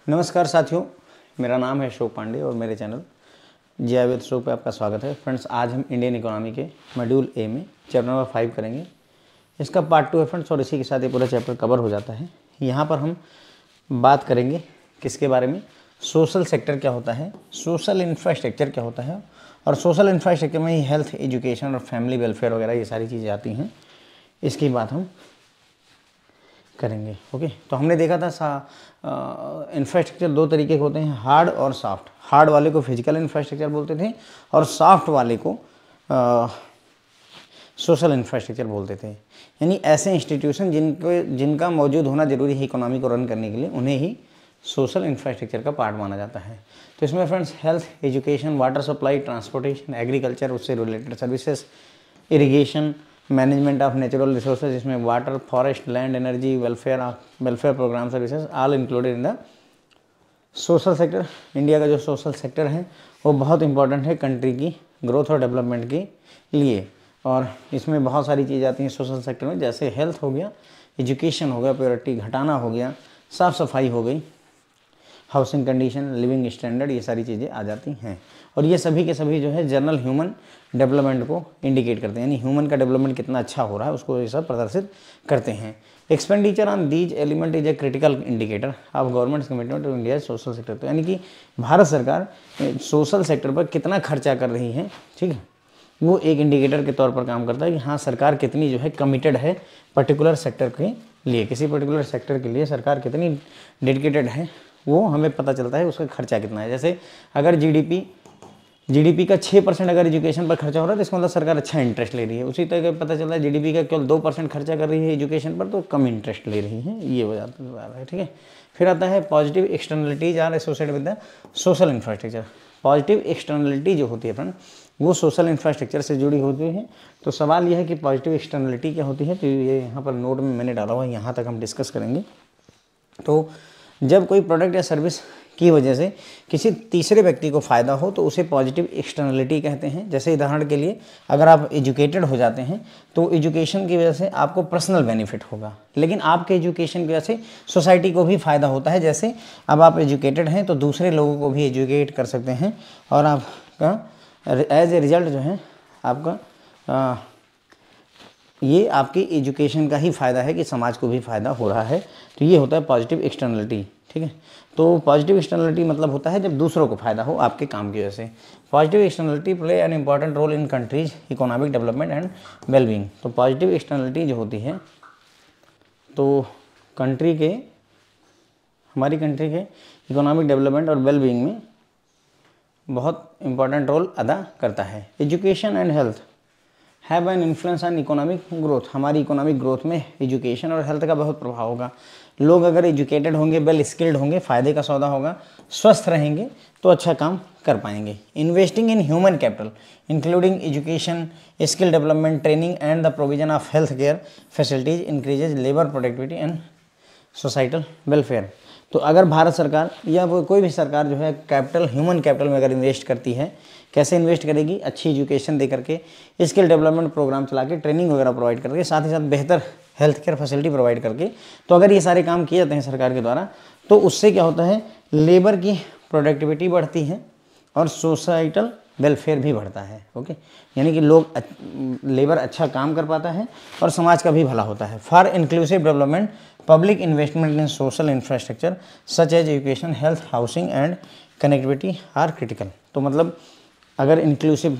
नमस्कार साथियों, मेरा नाम है अशोक पांडे और मेरे चैनल जीआई विद अशोक पे आपका स्वागत है। फ्रेंड्स, आज हम इंडियन इकोनॉमी के मॉड्यूल ए में चैप्टर नंबर 5 करेंगे। इसका पार्ट 2 है फ्रेंड्स, और इसी के साथ ये पूरा चैप्टर कवर हो जाता है। यहाँ पर हम बात करेंगे किसके बारे में, सोशल सेक्टर क्या होता है, सोशल इंफ्रास्ट्रक्चर क्या होता है, और सोशल इंफ्रास्ट्रक्चर में ही हेल्थ, एजुकेशन और फैमिली वेलफेयर वगैरह ये सारी चीज़ें आती हैं। इसकी बात हम करेंगे। ओके, तो हमने देखा था इंफ्रास्ट्रक्चर दो तरीके के होते हैं, हार्ड और सॉफ्ट। हार्ड वाले को फिजिकल इंफ्रास्ट्रक्चर बोलते थे और सॉफ्ट वाले को सोशल इंफ्रास्ट्रक्चर बोलते थे। यानी ऐसे इंस्टीट्यूशन जिनका मौजूद होना जरूरी है इकोनॉमी को रन करने के लिए, उन्हें ही सोशल इंफ्रास्ट्रक्चर का पार्ट माना जाता है। तो इसमें friends health, education, water supply, transportation, agriculture, उससे related services, irrigation, management of natural resources, इसमें water, forest, land, energy, welfare programme services all included in the social sector. India का जो सोशल सेक्टर है वो बहुत इंपॉर्टेंट है country की growth और डेवलपमेंट के लिए, और इसमें बहुत सारी चीज़ें आती हैं सोशल सेक्टर में, जैसे हेल्थ हो गया, एजुकेशन हो गया, प्योरिटी घटाना हो गया, साफ़ सफाई हो गई, हाउसिंग कंडीशन, लिविंग स्टैंडर्ड, ये सारी चीज़ें आ जाती हैं। और ये सभी के सभी जो है जनरल ह्यूमन डेवलपमेंट को इंडिकेट करते हैं, यानी ह्यूमन का डेवलपमेंट कितना अच्छा हो रहा है उसको ये सब प्रदर्शित करते हैं। Expenditure on these element is a critical indicator of government commitment to India social sector. तो यानी कि भारत सरकार सोशल सेक्टर पर कितना खर्चा कर रही है, ठीक है, वो एक इंडिकेटर के तौर पर काम करता है कि हाँ सरकार कितनी जो है कमिटेड है पर्टिकुलर सेक्टर के लिए, किसी पर्टिकुलर सेक्टर के लिए सरकार कितनी डेडिकेटेड है, वो हमें पता चलता है उसका खर्चा कितना है। जैसे अगर जीडीपी का 6% अगर एजुकेशन पर खर्चा हो रहा है तो इसका मतलब सरकार अच्छा इंटरेस्ट ले रही है। उसी तरह पता चलता है जीडीपी का केवल 2% खर्चा कर रही है एजुकेशन पर तो कम इंटरेस्ट ले रही है, ये हो जाता है। ठीक है, फिर आता है positive externalities are associated with the social infrastructure. Positive externality जो होती है फ्रेंड वो सोशल इंफ्रास्ट्रक्चर से जुड़ी होती है। तो सवाल यह है कि पॉजिटिव एक्सटर्नलिटी क्या होती है, तो ये यहाँ पर नोट में मैंने डाला हुआ है, यहाँ तक हम डिस्कस करेंगे। तो जब कोई प्रोडक्ट या सर्विस की वजह से किसी तीसरे व्यक्ति को फ़ायदा हो तो उसे पॉजिटिव एक्सटर्नलिटी कहते हैं। जैसे उदाहरण के लिए अगर आप एजुकेटेड हो जाते हैं तो एजुकेशन की वजह से आपको पर्सनल बेनिफिट होगा, लेकिन आपके एजुकेशन की वजह से सोसाइटी को भी फ़ायदा होता है। जैसे अब आप एजुकेटेड हैं तो दूसरे लोगों को भी एजुकेट कर सकते हैं, और आपका एज ए रिज़ल्ट जो है आपका ये आपकी एजुकेशन का ही फ़ायदा है कि समाज को भी फ़ायदा हो रहा है। तो ये होता है पॉजिटिव एक्सटर्नलिटी। ठीक है, तो पॉजिटिव एक्सटर्नलिटी मतलब होता है जब दूसरों को फ़ायदा हो आपके काम की वजह से। Positive externality play an important role in countries economic development and wellbeing. तो पॉजिटिव एक्सटर्नलिटी जो होती है तो हमारी कंट्री के इकोनॉमिक डेवलपमेंट और वेलबींग में बहुत इंपॉर्टेंट रोल अदा करता है। Education and health have an influence on economic growth. हमारी इकोनॉमिक ग्रोथ में एजुकेशन और हेल्थ का बहुत प्रभाव होगा। लोग अगर एजुकेटेड होंगे, वेल स्किल्ड होंगे, फ़ायदे का सौदा होगा, स्वस्थ रहेंगे तो अच्छा काम कर पाएंगे। Investing in human capital including education, skill development, training and the provision of health care facilities increases labour productivity and societal welfare. तो अगर भारत सरकार या कोई भी सरकार जो है कैपिटल, ह्यूमन कैपिटल में अगर इन्वेस्ट करती है, कैसे इन्वेस्ट करेगी, अच्छी एजुकेशन दे करके, स्किल डेवलपमेंट प्रोग्राम चला के, ट्रेनिंग वगैरह प्रोवाइड करके, साथ ही साथ बेहतर हेल्थ केयर फैसिलिटी प्रोवाइड करके, तो अगर ये सारे काम किए जाते हैं सरकार के द्वारा तो उससे क्या होता है, लेबर की प्रोडक्टिविटी बढ़ती है और सोसाइटल वेलफेयर भी बढ़ता है। ओके, यानी कि लेबर अच्छा काम कर पाता है और समाज का भी भला होता है। For inclusive development public investment in social infrastructure such as education, health, housing and connectivity are critical. तो मतलब अगर इंक्लूसिव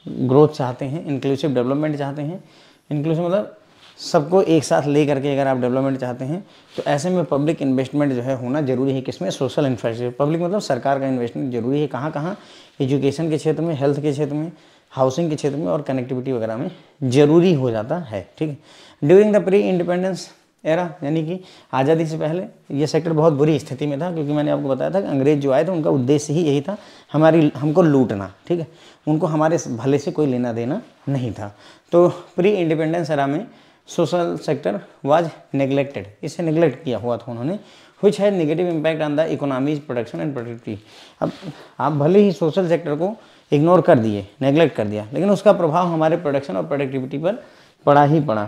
ग्रोथ चाहते हैं, इंक्लूसिव डेवलपमेंट चाहते हैं, इंक्लूसिव मतलब सबको एक साथ ले करके अगर आप डेवलपमेंट चाहते हैं तो ऐसे में पब्लिक इन्वेस्टमेंट जो है होना जरूरी है। किसमें? Social infrastructure. पब्लिक मतलब सरकार का इन्वेस्टमेंट जरूरी है। कहाँ कहाँ? एजुकेशन के क्षेत्र में, हेल्थ के क्षेत्र में, हाउसिंग के क्षेत्र में और कनेक्टिविटी वगैरह में जरूरी हो जाता है। ठीक है, during the pre independence era यानी कि आज़ादी से पहले ये सेक्टर बहुत बुरी स्थिति में था, क्योंकि मैंने आपको बताया था कि अंग्रेज जो आए थे उनका उद्देश्य ही यही था हमको लूटना। ठीक है, उनको हमारे भले से कोई लेना देना नहीं था। तो प्री इंडिपेंडेंस एरा में सोशल सेक्टर वाज नेग्लेक्टेड, इसे नेग्लेक्ट किया हुआ था उन्होंने, which has negative impact on the economies production and productivity. अब आप भले ही सोशल सेक्टर को इग्नोर कर दिए, नेग्लेक्ट कर दिया, लेकिन उसका प्रभाव हमारे प्रोडक्शन और प्रोडक्टिविटी पर पड़ा ही पड़ा।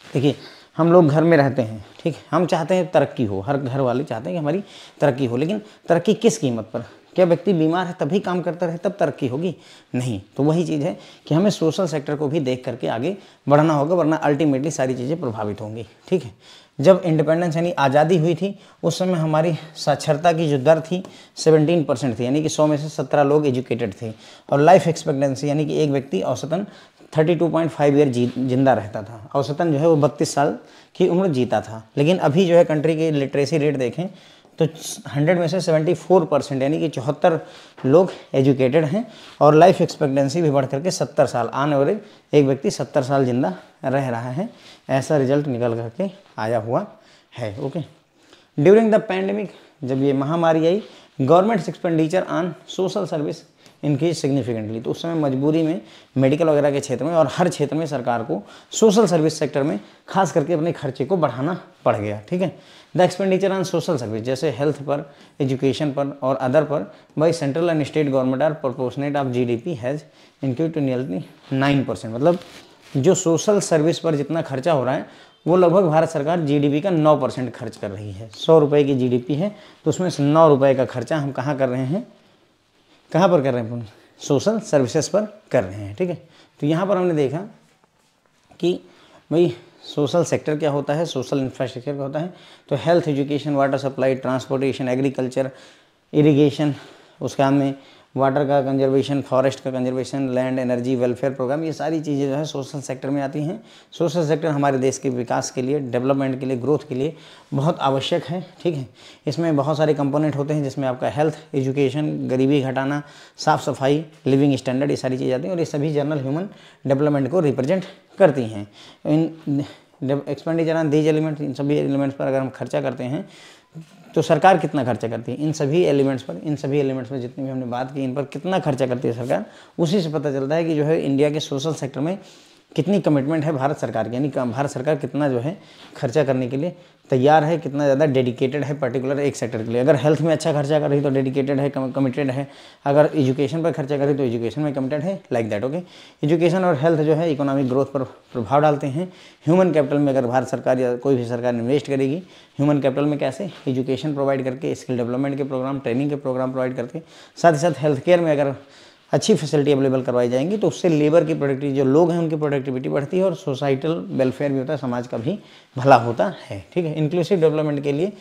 देखिए हम लोग घर में रहते हैं, ठीक है, हम चाहते हैं तरक्की हो, हर घर वाले चाहते हैं कि हमारी तरक्की हो, लेकिन तरक्की किस कीमत पर? क्या व्यक्ति बीमार है तभी काम करता रहे तब तरक्की होगी? नहीं। तो वही चीज़ है कि हमें सोशल सेक्टर को भी देख करके आगे बढ़ना होगा, वरना अल्टीमेटली सारी चीज़ें प्रभावित होंगी, ठीक है। जब इंडिपेंडेंस यानी आज़ादी हुई थी उस समय हमारी साक्षरता की जो दर थी 17% थी, यानी कि 100 में से 17 लोग एजुकेटेड थे, और लाइफ एक्सपेक्टेंसी यानी कि एक व्यक्ति औसतन 32.5 ईयर जिंदा रहता था, औसतन जो है वो 32 साल की उम्र जीता था। लेकिन अभी जो है कंट्री की लिटरेसी रेट देखें तो 100 में से 74% यानी कि 74 लोग एजुकेटेड हैं, और लाइफ एक्सपेक्टेंसी भी बढ़ करके 70 साल, ऑन एवरेज एक व्यक्ति 70 साल जिंदा रह रहा है, ऐसा रिजल्ट निकल करके आया हुआ है। ओके, ड्यूरिंग द पैंडेमिक, जब ये महामारी आई, government expenditure on social service increase significantly, तो उस समय मजबूरी में मेडिकल वगैरह के क्षेत्र में और हर क्षेत्र में सरकार को सोशल सर्विस सेक्टर में खास करके अपने खर्चे को बढ़ाना पड़ गया, ठीक है। The expenditure on social service, जैसे हेल्थ पर, एजुकेशन पर और अदर पर, by central and state government are proportionate of GDP has increase to nearly 9%। मतलब जो सोशल सर्विस पर जितना खर्चा हो रहा है वो लगभग भारत सरकार जीडीपी का 9% खर्च कर रही है। 100 रुपये की जीडीपी है तो उसमें से 9 रुपये का खर्चा हम कहाँ कर रहे हैं, कहाँ पर कर रहे हैं? सोशल सर्विसेज पर कर रहे हैं, ठीक है। तो यहाँ पर हमने देखा कि भाई सोशल सेक्टर क्या होता है, सोशल इंफ्रास्ट्रक्चर क्या होता है। तो health, education, water supply, transportation, agriculture, irrigation, उसके बाद में वाटर का कंजर्वेशन, फॉरेस्ट का conservation, land, energy, welfare program, ये सारी चीज़ें जो है सोशल सेक्टर में आती हैं। सोशल सेक्टर हमारे देश के विकास के लिए, डेवलपमेंट के लिए, ग्रोथ के लिए बहुत आवश्यक है, ठीक है। इसमें बहुत सारे कंपोनेंट होते हैं, जिसमें आपका हेल्थ, एजुकेशन, गरीबी घटाना, साफ़ सफाई, लिविंग स्टैंडर्ड, ये सारी चीज़ें आती हैं, और ये सभी जनरल ह्यूमन डेवलपमेंट को रिप्रेजेंट करती हैं। इन एक्सपेंडिचर ऑन दीज एलिमेंट्स, इन सभी एलिमेंट्स पर अगर हम खर्चा करते हैं तो सरकार कितना खर्चा करती है इन सभी एलिमेंट्स पर, इन सभी एलिमेंट्स पर जितनी भी हमने बात की, इन पर कितना खर्चा करती है सरकार, उसी से पता चलता है कि जो है इंडिया के सोशल सेक्टर में कितनी कमिटमेंट है भारत सरकार की, यानी भारत सरकार कितना जो है खर्चा करने के लिए तैयार है, कितना ज़्यादा डेडिकेटेड है पर्टिकुलर एक सेक्टर के लिए। अगर हेल्थ में अच्छा खर्चा कर रही तो डेडिकेटेड है, कमिटेड है। अगर एजुकेशन पर खर्चा कर रही तो एजुकेशन में कमिटेड है, लाइक दैट। ओके, एजुकेशन और हेल्थ जो है इकोनॉमिक ग्रोथ पर प्रभाव डालते हैं। ह्यूमन कैपिटल में अगर भारत सरकार या कोई भी सरकार इन्वेस्ट करेगी ह्यूमन कैपिटल में, कैसे? एजुकेशन प्रोवाइड करके, स्किल डेवलपमेंट के प्रोग्राम, ट्रेनिंग के प्रोग्राम प्रोवाइड करके, साथ ही साथ हेल्थ केयर में अगर अच्छी फैसिलिटी अवेलेबल करवाई जाएंगी तो उससे लेबर की प्रोडक्टिविटी, जो लोग हैं उनकी प्रोडक्टिविटी बढ़ती है और सोसाइटल वेलफेयर भी होता है, समाज का भी भला होता है, ठीक है। इंक्लूसिव डेवलपमेंट के लिए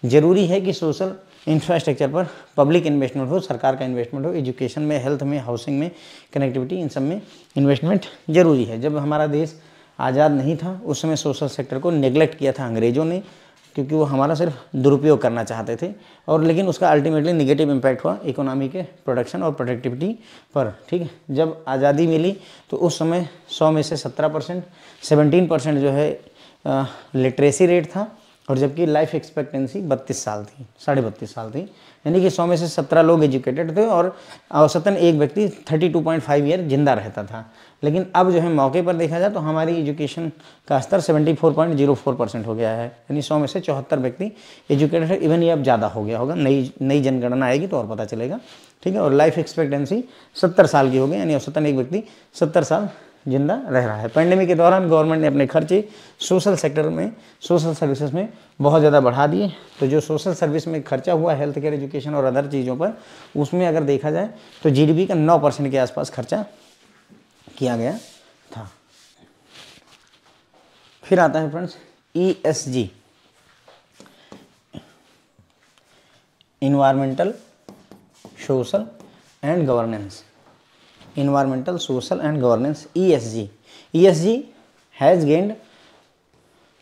जरूरी है कि सोशल इंफ्रास्ट्रक्चर पर पब्लिक इन्वेस्टमेंट हो, सरकार का इन्वेस्टमेंट हो, एजुकेशन में, हेल्थ में, हाउसिंग में, कनेक्टिविटी, इन सब में इन्वेस्टमेंट जरूरी है। जब हमारा देश आज़ाद नहीं था उस समय सोशल सेक्टर को नेग्लेक्ट किया था अंग्रेज़ों ने, क्योंकि वो हमारा सिर्फ दुरुपयोग करना चाहते थे, और लेकिन उसका अल्टीमेटली नेगेटिव इम्पैक्ट हुआ इकोनॉमी के प्रोडक्शन और प्रोडक्टिविटी पर, ठीक है। जब आज़ादी मिली तो उस समय 100 में से 17%, 17% जो है लिटरेसी रेट था, और जबकि लाइफ एक्सपेक्टेंसी 32 साल थी, 32.5 साल थी, यानी कि 100 में से 17 लोग एजुकेटेड थे और औसतन एक व्यक्ति 32.5 ईयर जिंदा रहता था। लेकिन अब जो है मौके पर देखा जाए तो हमारी एजुकेशन का स्तर 74.04% हो गया है, यानी 100 में से 74 व्यक्ति एजुकेटेड है। इवन ये अब ज़्यादा हो गया होगा, नई जनगणना आएगी तो और पता चलेगा, ठीक है। और लाइफ एक्सपेक्टेंसी 70 साल की हो गई, यानी औसतन एक व्यक्ति 70 साल जिंदा रह रहा है। पैंडेमिक के दौरान गवर्नमेंट ने अपने खर्चे सोशल सेक्टर में, सोशल सर्विसेज में बहुत ज़्यादा बढ़ा दिए। तो जो सोशल सर्विस में खर्चा हुआ हेल्थ केयर, एजुकेशन और अदर चीज़ों पर, उसमें अगर देखा जाए तो जीडीपी का 9% के आसपास खर्चा किया गया था। फिर आता है friends ESG, environmental, social and governance. Environmental, social and governance, ESG. ESG has gained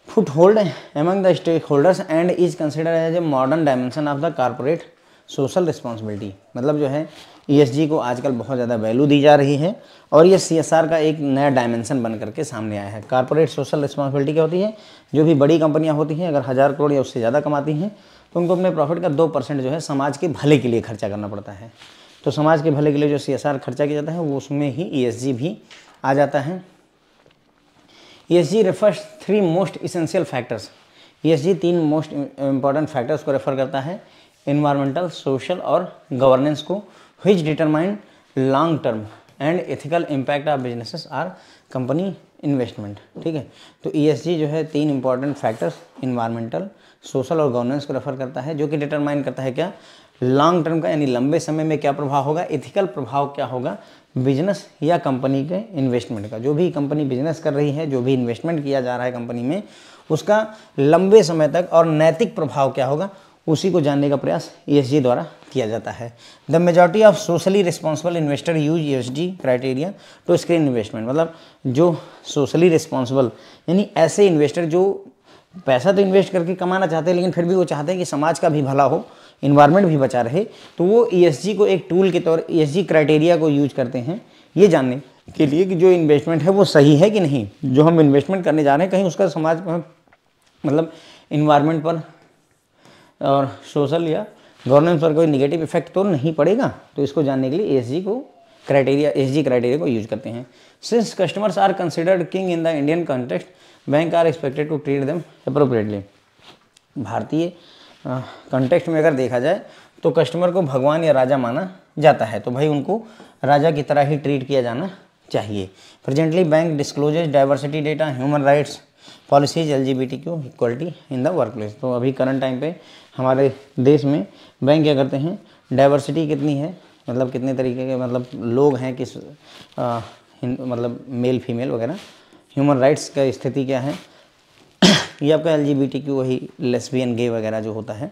foothold among the stakeholders and is considered as a modern dimension of the corporate social responsibility. मतलब जो है ESG को आजकल बहुत ज़्यादा value दी जा रही है, और ये CSR का एक नया डायमेंशन बन करके सामने आया है। कॉर्पोरेट सोशल रिस्पॉन्सिबिलिटी क्या होती है? जो भी बड़ी कंपनियां होती हैं, अगर 1000 करोड़ या उससे ज़्यादा कमाती हैं तो उनको अपने प्रॉफिट का 2% जो है समाज के भले के लिए खर्चा करना पड़ता है। तो समाज के भले के लिए जो CSR खर्चा किया जाता है वो उसमें ही ESG भी आ जाता है। ESG refers 3 most essential factors. ESG 3 most important factors को रेफर करता है, इन्वायरमेंटल, सोशल और गवर्नेंस को, which determine long term and ethical impact of businesses or company investment, ठीक है। तो ESG जो है 3 इंपॉर्टेंट फैक्टर्स इन्वायरमेंटल, सोशल और गवर्नेंस को रेफर करता है, जो कि डिटरमाइन करता है क्या, लॉन्ग टर्म का यानी लंबे समय में क्या प्रभाव होगा, एथिकल प्रभाव क्या होगा बिजनेस या कंपनी के इन्वेस्टमेंट का। जो भी कंपनी बिजनेस कर रही है, जो भी इन्वेस्टमेंट किया जा रहा है कंपनी में, उसका लंबे समय तक और नैतिक प्रभाव क्या होगा, उसी को जानने का प्रयास ESG द्वारा किया जाता है। The majority of socially responsible investor use ESG criteria to screen investment. मतलब जो सोशली रिस्पॉन्सिबल यानी ऐसे इन्वेस्टर जो पैसा तो इन्वेस्ट करके कमाना चाहते हैं, लेकिन फिर भी वो चाहते हैं कि समाज का भी भला हो, इन्वायरमेंट भी बचा रहे, तो वो ESG को एक टूल के तौर ESG क्राइटेरिया को यूज करते हैं ये जानने के लिए कि जो इन्वेस्टमेंट है वो सही है कि नहीं, जो हम इन्वेस्टमेंट करने जा रहे हैं कहीं उसका समाज पर मतलब इन्वायरमेंट पर और सोशल या गवर्नेंस पर कोई निगेटिव इफेक्ट तो नहीं पड़ेगा। तो इसको जानने के लिए ESG क्राइटेरिया को यूज करते हैं। Since customers are considered king in the Indian context, bank are expected to treat them appropriately. भारतीय कॉन्टेक्स्ट में अगर देखा जाए तो कस्टमर को भगवान या राजा माना जाता है, तो भाई उनको राजा की तरह ही ट्रीट किया जाना चाहिए। Presently bank discloses diversity data, human rights policies, LGBTQ equality in the work place. तो अभी करंट टाइम पे हमारे देश में बैंक क्या करते हैं, डाइवर्सिटी कितनी है, मतलब कितने तरीके के मतलब लोग हैं, किस मतलब मेल फीमेल वगैरह, ह्यूमन राइट्स का स्थिति क्या है, ये आपका LGBTQ वही लेस्बियन गे वगैरह जो होता है,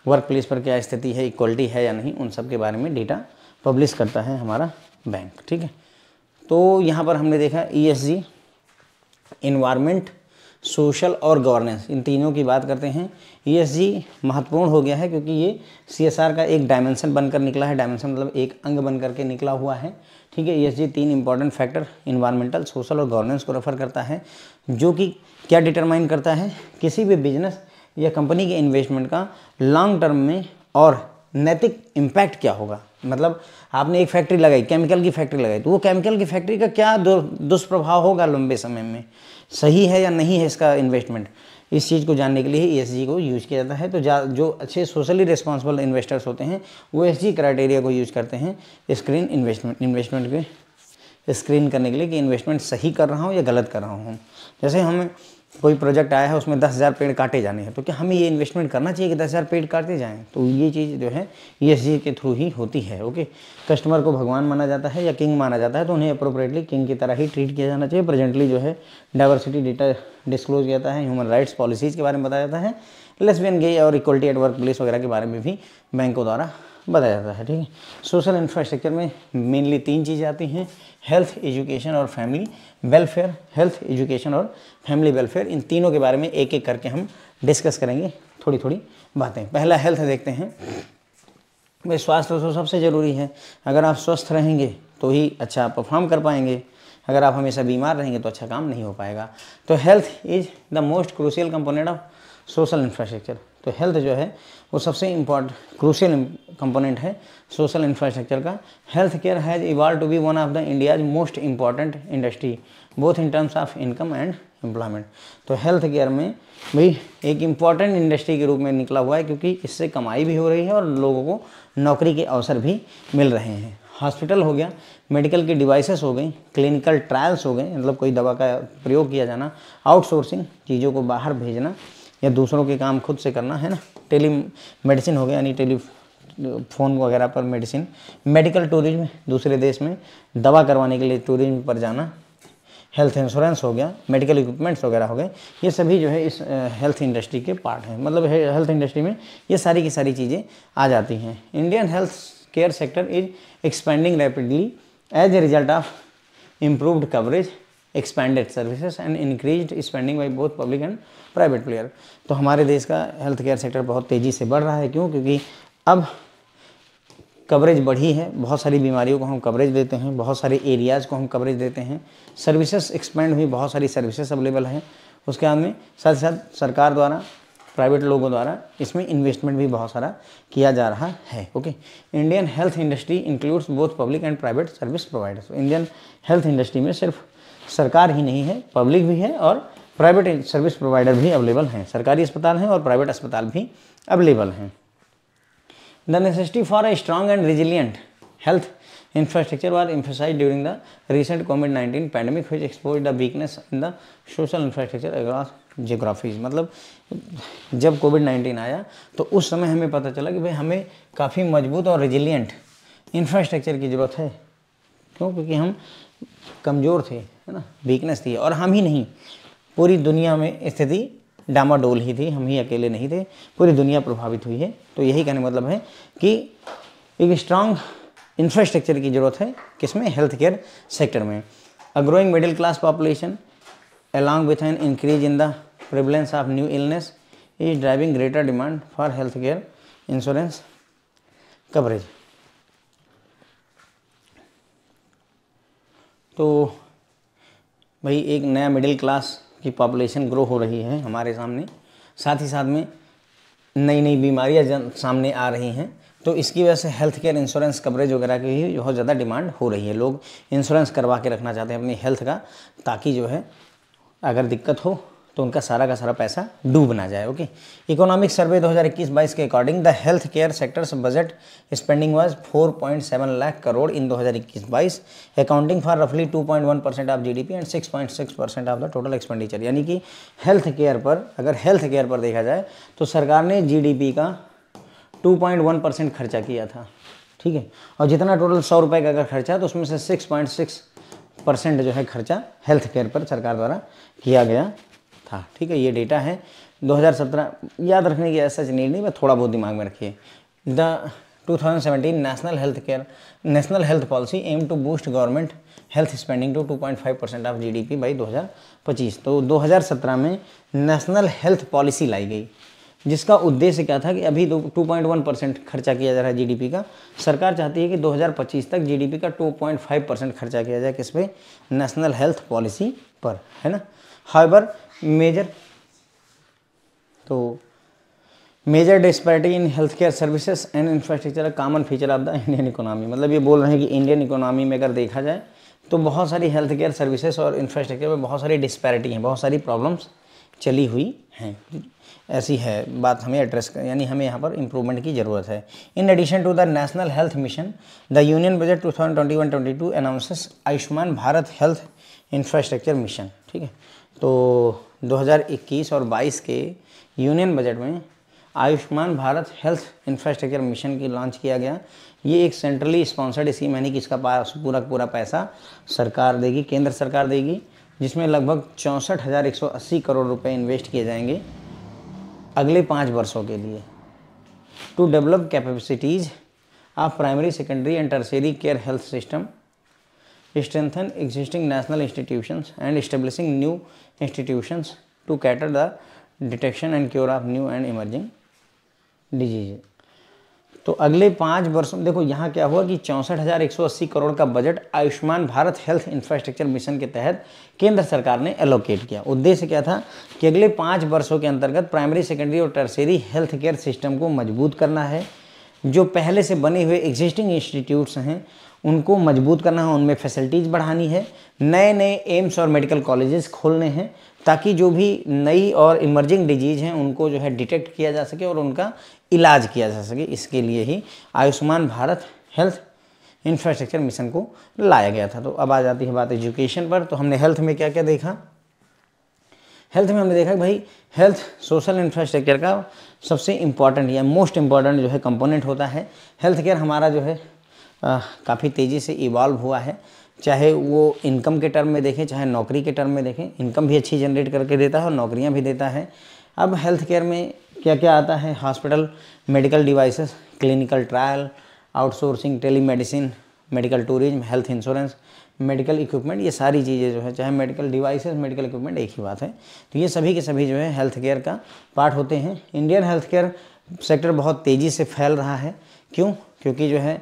वर्क प्लेस पर क्या स्थिति है, इक्वलिटी है या नहीं, उन सब के बारे में डेटा पब्लिश करता है हमारा बैंक, ठीक है। तो यहाँ पर हमने देखा ESG, इन्वायरमेंट, सोशल और गवर्नेंस, इन तीनों की बात करते हैं। ESG महत्वपूर्ण हो गया है क्योंकि ये CSR का एक डायमेंशन बनकर निकला है, डायमेंशन मतलब एक अंग बन करके निकला हुआ है, ठीक है। ESG 3 important factor environmental, social और गवर्नेंस को रेफर करता है, जो कि क्या डिटरमाइन करता है, किसी भी बिजनेस या कंपनी के इन्वेस्टमेंट का लॉन्ग टर्म में और नैतिक इम्पैक्ट क्या होगा। मतलब आपने एक फैक्ट्री लगाई, केमिकल की फैक्ट्री लगाई, तो वो केमिकल की फैक्ट्री का क्या दुष्प्रभाव होगा लंबे समय में, सही है या नहीं है इसका इन्वेस्टमेंट, इस चीज़ को जानने के लिए ESG को यूज़ किया जाता है। तो जो अच्छे सोशली रिस्पॉन्सिबल इन्वेस्टर्स होते हैं वो ESG क्राइटेरिया को यूज़ करते हैं स्क्रीन इन्वेस्टमेंट के स्क्रीन करने के लिए कि इन्वेस्टमेंट सही कर रहा हूँ या गलत कर रहा हूँ। जैसे हमें कोई प्रोजेक्ट आया है, उसमें 10,000 पेड़ काटे जाने हैं, तो क्या हमें ये इन्वेस्टमेंट करना चाहिए कि 10,000 पेड़ काटे जाएं। तो ये चीज़ जो है ESG के थ्रू ही होती है, ओके। कस्टमर को भगवान माना जाता है या किंग माना जाता है, तो उन्हें अप्रोप्रिएटली किंग की तरह ही ट्रीट किया जाना चाहिए। प्रेजेंटली जो है डाइवर्सिटी डेटा डिस्क्लोज किया जाता है, ह्यूमन राइट्स पॉलिसीज़ के बारे में बताया जाता है, लेस्बियन गे और इक्वलिटी एट वर्क प्लेस वगैरह के बारे में भी बैंकों द्वारा बताया जाता है, ठीक है। सोशल इंफ्रास्ट्रक्चर में मेनली 3 चीज़ें आती हैं, हेल्थ, एजुकेशन और फैमिली वेलफेयर। हेल्थ, एजुकेशन और फैमिली वेलफेयर, इन तीनों के बारे में एक एक करके हम डिस्कस करेंगे, थोड़ी थोड़ी बातें। पहला हेल्थ देखते हैं। भाई स्वास्थ्य तो सबसे ज़रूरी है, अगर आप स्वस्थ रहेंगे तो ही अच्छा परफॉर्म कर पाएंगे, अगर आप हमेशा बीमार रहेंगे तो अच्छा काम नहीं हो पाएगा। तो health is the most crucial component of social infrastructure. तो हेल्थ जो है वो सबसे इम्पॉर्टेंट क्रूशियल कंपोनेंट है सोशल इंफ्रास्ट्रक्चर का। Health care has evolve to be one of the India's most important industry both in terms of income and employment. तो health care में भाई एक इम्पॉर्टेंट इंडस्ट्री के रूप में निकला हुआ है, क्योंकि इससे कमाई भी हो रही है और लोगों को नौकरी के अवसर भी मिल रहे हैं। हॉस्पिटल हो गया, मेडिकल की डिवाइसेस हो गई, क्लिनिकल ट्रायल्स हो गए, मतलब कोई दवा का प्रयोग किया जाना, आउटसोर्सिंग, चीज़ों को बाहर भेजना या दूसरों के काम खुद से करना, है ना। टेली मेडिसिन हो गया, यानी टेलीफोन वगैरह पर मेडिसिन, मेडिकल टूरिज्म, दूसरे देश में दवा करवाने के लिए टूरिज्म पर जाना, हेल्थ इंश्योरेंस हो गया, मेडिकल इक्विपमेंट्स वगैरह हो गए, ये सभी जो है इस हेल्थ इंडस्ट्री के पार्ट हैं। मतलब हेल्थ इंडस्ट्री में ये सारी की सारी चीज़ें आ जाती हैं। Indian health care sector is expending rapidly as a result of improved coverage, expanded services and increased spending by both public and private player. तो हमारे देश का हेल्थ केयर सेक्टर बहुत तेज़ी से बढ़ रहा है। क्यों? क्योंकि अब कवरेज बढ़ी है, बहुत सारी बीमारियों को हम कवरेज देते हैं, बहुत सारे एरियाज़ को हम कवरेज देते हैं, सर्विसेज एक्सपेंड हुई, बहुत सारी सर्विसेज अवेलेबल हैं। उसके बाद में साथ ही साथ सरकार द्वारा, प्राइवेट लोगों द्वारा इसमें इन्वेस्टमेंट भी बहुत सारा किया जा रहा है, okay. Indian health industry includes both public and private service providers. Indian health industry में सिर्फ सरकार ही नहीं है, पब्लिक भी है और प्राइवेट सर्विस प्रोवाइडर भी अवेलेबल हैं। सरकारी अस्पताल हैं और प्राइवेट अस्पताल भी अवेलेबल हैं। The necessity for a strong and resilient health infrastructure was emphasized during the recent COVID-19 pandemic which exposed the weakness in the social infrastructure across geographies। मतलब जब कोविड-19 आया तो उस समय हमें पता चला कि भाई हमें काफ़ी मजबूत और रेजिलिएंट इंफ्रास्ट्रक्चर की ज़रूरत है। क्यों? क्योंकि हम कमज़ोर थे, है ना, वीकनेस थी। और हम ही नहीं, पूरी दुनिया में स्थिति डामाडोल ही थी, हम ही अकेले नहीं थे, पूरी दुनिया प्रभावित हुई है। तो यही कहने का मतलब है कि एक स्ट्रांग इंफ्रास्ट्रक्चर की ज़रूरत है, किसमें? हेल्थ केयर सेक्टर में। A growing middle class population along with an increase in the prevalence of new illness is driving greater demand for health care insurance coverage। तो भाई एक नया मिडिल क्लास की पॉपुलेशन ग्रो हो रही है हमारे सामने, साथ ही साथ में नई नई बीमारियां सामने आ रही हैं। तो इसकी वजह से हेल्थ केयर इंश्योरेंस कवरेज वगैरह की भी बहुत ज़्यादा डिमांड हो रही है। लोग इंश्योरेंस करवा के रखना चाहते हैं अपनी हेल्थ का, ताकि जो है अगर दिक्कत हो तो उनका सारा का सारा पैसा डूब ना जाए। ओके। इकोनॉमिक सर्वे 2021-22 के according the health care sectors budget spending was 4.7 lakh crore in 2021-22, accounting for रफली 2.1% of GDP and 6.6% of the total expenditure. यानी कि हेल्थ केयर पर, अगर हेल्थ केयर पर देखा जाए तो सरकार ने जीडीपी का 2.1% खर्चा किया था, ठीक है। और जितना टोटल 100 रुपये का अगर खर्चा है तो उसमें से 6.6% जो है खर्चा हेल्थ केयर पर सरकार द्वारा किया गया था, ठीक है। ये डेटा है 2017, याद रखने की ऐसा नीड नहीं, बस थोड़ा बहुत दिमाग में रखिए। The 2017 national health policy aim to boost government health spending to 2.5% of GDP by 2025। तो 2017 में नेशनल हेल्थ पॉलिसी लाई गई, जिसका उद्देश्य क्या था कि अभी 2.1% खर्चा किया जा रहा है जीडीपी का। सरकार चाहती है कि 2025 तक जीडीपी का 2.5% खर्चा किया जाए, किस पे? नेशनल हेल्थ पॉलिसी पर, है ना। However major disparity in health care services and infrastructure a common feature of the Indian economy. मतलब ये बोल रहे हैं कि इंडियन इकोनॉमी में अगर देखा जाए तो बहुत सारी हेल्थ केयर सर्विसेज और इंफ्रास्ट्रक्चर में बहुत सारी डिस्पैरिटी हैं, बहुत सारी प्रॉब्लम्स चली हुई हैं। ऐसी है बात, हमें एड्रेस यानी हमें यहाँ पर इम्प्रूवमेंट की ज़रूरत है। In addition to the national health mission, the union budget 2021-22 announces Ayushman Bharat health infrastructure mission, ठीक है। तो 2021 और 22 के यूनियन बजट में Ayushman Bharat health infrastructure mission की लॉन्च किया गया। ये एक सेंट्रली स्पॉन्सर्ड स्कीम, यानी कि इसका पूरा पैसा सरकार देगी, केंद्र सरकार देगी, जिसमें लगभग 64,180 करोड़ रुपए इन्वेस्ट किए जाएंगे अगले 5 वर्षों के लिए, to develop capacities of primary, secondary and tertiary care health system, strengthen existing national institutions and establishing new institutions to cater the detection and cure of new and emerging diseases। तो अगले 5 वर्षों, देखो यहाँ क्या हुआ कि 64,180 करोड़ का budget Ayushman Bharat health infrastructure mission के तहत केंद्र सरकार ने एलोकेट किया। उद्देश्य क्या था कि अगले 5 वर्षों के अंतर्गत प्राइमरी, सेकेंडरी और टर्शियरी हेल्थ केयर सिस्टम को मजबूत करना है। जो पहले से बने हुए एग्जिस्टिंग इंस्टीट्यूट्स हैं उनको मजबूत करना है, उनमें फैसिलिटीज़ बढ़ानी है, नए नए एम्स और मेडिकल कॉलेजेस खोलने हैं, ताकि जो भी नई और इमर्जिंग डिजीज़ हैं उनको जो है डिटेक्ट किया जा सके और उनका इलाज किया जा सके। इसके लिए ही Ayushman Bharat health infrastructure mission को लाया गया था। तो अब आ जाती है बात एजुकेशन पर। तो हमने हेल्थ में क्या क्या देखा? हेल्थ में हमने देखा कि भाई हेल्थ सोशल इंफ्रास्ट्रक्चर का सबसे इम्पॉर्टेंट या मोस्ट इम्पॉर्टेंट जो है कंपोनेंट होता है। हेल्थ केयर हमारा जो है काफ़ी तेज़ी से इवॉल्व हुआ है, चाहे वो इनकम के टर्म में देखें, चाहे नौकरी के टर्म में देखें। इनकम भी अच्छी जनरेट करके देता है और नौकरियां भी देता है। अब हेल्थ केयर में क्या क्या आता है? Hospital, medical devices, clinical trial, outsourcing, telemedicine, medical tourism, health insurance, medical equipment, ये सारी चीज़ें जो है, चाहे मेडिकल डिवाइसेस, मेडिकल इक्विपमेंट एक ही बात है। तो ये सभी के सभी जो है हेल्थ केयर का पार्ट होते हैं। इंडियन हेल्थ केयर सेक्टर बहुत तेज़ी से फैल रहा है। क्यों? क्योंकि जो है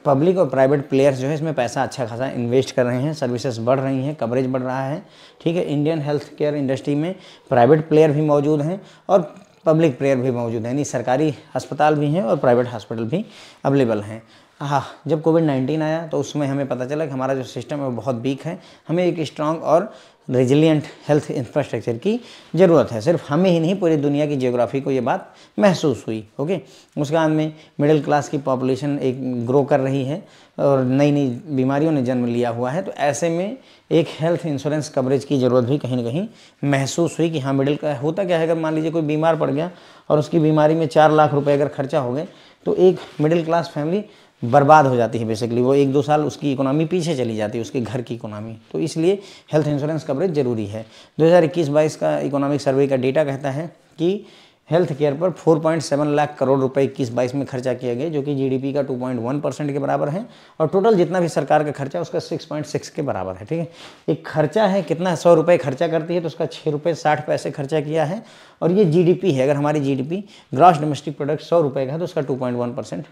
पब्लिक और प्राइवेट प्लेयर्स जो है इसमें पैसा अच्छा खासा इन्वेस्ट कर रहे हैं, सर्विसेज बढ़ रही हैं, कवरेज बढ़ रहा है, ठीक है। इंडियन हेल्थ केयर इंडस्ट्री में प्राइवेट प्लेयर भी मौजूद हैं और पब्लिक प्लेयर भी मौजूद हैं, यानी सरकारी अस्पताल भी हैं और प्राइवेट हॉस्पिटल भी अवेलेबल हैं। हाँ, जब कोविड-19 आया तो उसमें हमें पता चला कि हमारा जो सिस्टम है वो बहुत वीक है, हमें एक स्ट्रांग और रेजिलिएंट हेल्थ इंफ्रास्ट्रक्चर की ज़रूरत है। सिर्फ हमें ही नहीं, पूरी दुनिया की जियोग्राफी को ये बात महसूस हुई। ओके, उसके बाद में मिडिल क्लास की पॉपुलेशन एक ग्रो कर रही है और नई नई बीमारियों ने जन्म लिया हुआ है। तो ऐसे में एक हेल्थ इंश्योरेंस कवरेज की ज़रूरत भी कहीं ना कहीं महसूस हुई कि हाँ मिडिल क्लास, होता क्या है अगर मान लीजिए कोई बीमार पड़ गया और उसकी बीमारी में 4 लाख रुपए अगर खर्चा हो गए तो एक मिडिल क्लास फैमिली बर्बाद हो जाती है। बेसिकली वो 1-2 साल उसकी इकोनॉमी पीछे चली जाती है, उसके घर की इकोनॉमी। तो इसलिए हेल्थ इंश्योरेंस कवरेज ज़रूरी है। 2021-22 का इकोनॉमिक सर्वे का डेटा कहता है कि हेल्थ केयर पर 4.7 लाख करोड़ रुपए 21-22 में खर्चा किया गया, जो कि जीडीपी का 2.1% के बराबर है। और टोटल जितना भी सरकार का खर्चा उसका 6.6 के बराबर है। ठीक है, एक खर्चा है कितना, 100 रुपये खर्चा करती है तो उसका 6 रुपये 60 पैसे खर्चा किया है। और ये जीडीपी है, अगर हमारी जीडीपी ग्रॉस डोमेस्टिक प्रोडक्ट 100 रुपये का है तो उसका 2.1%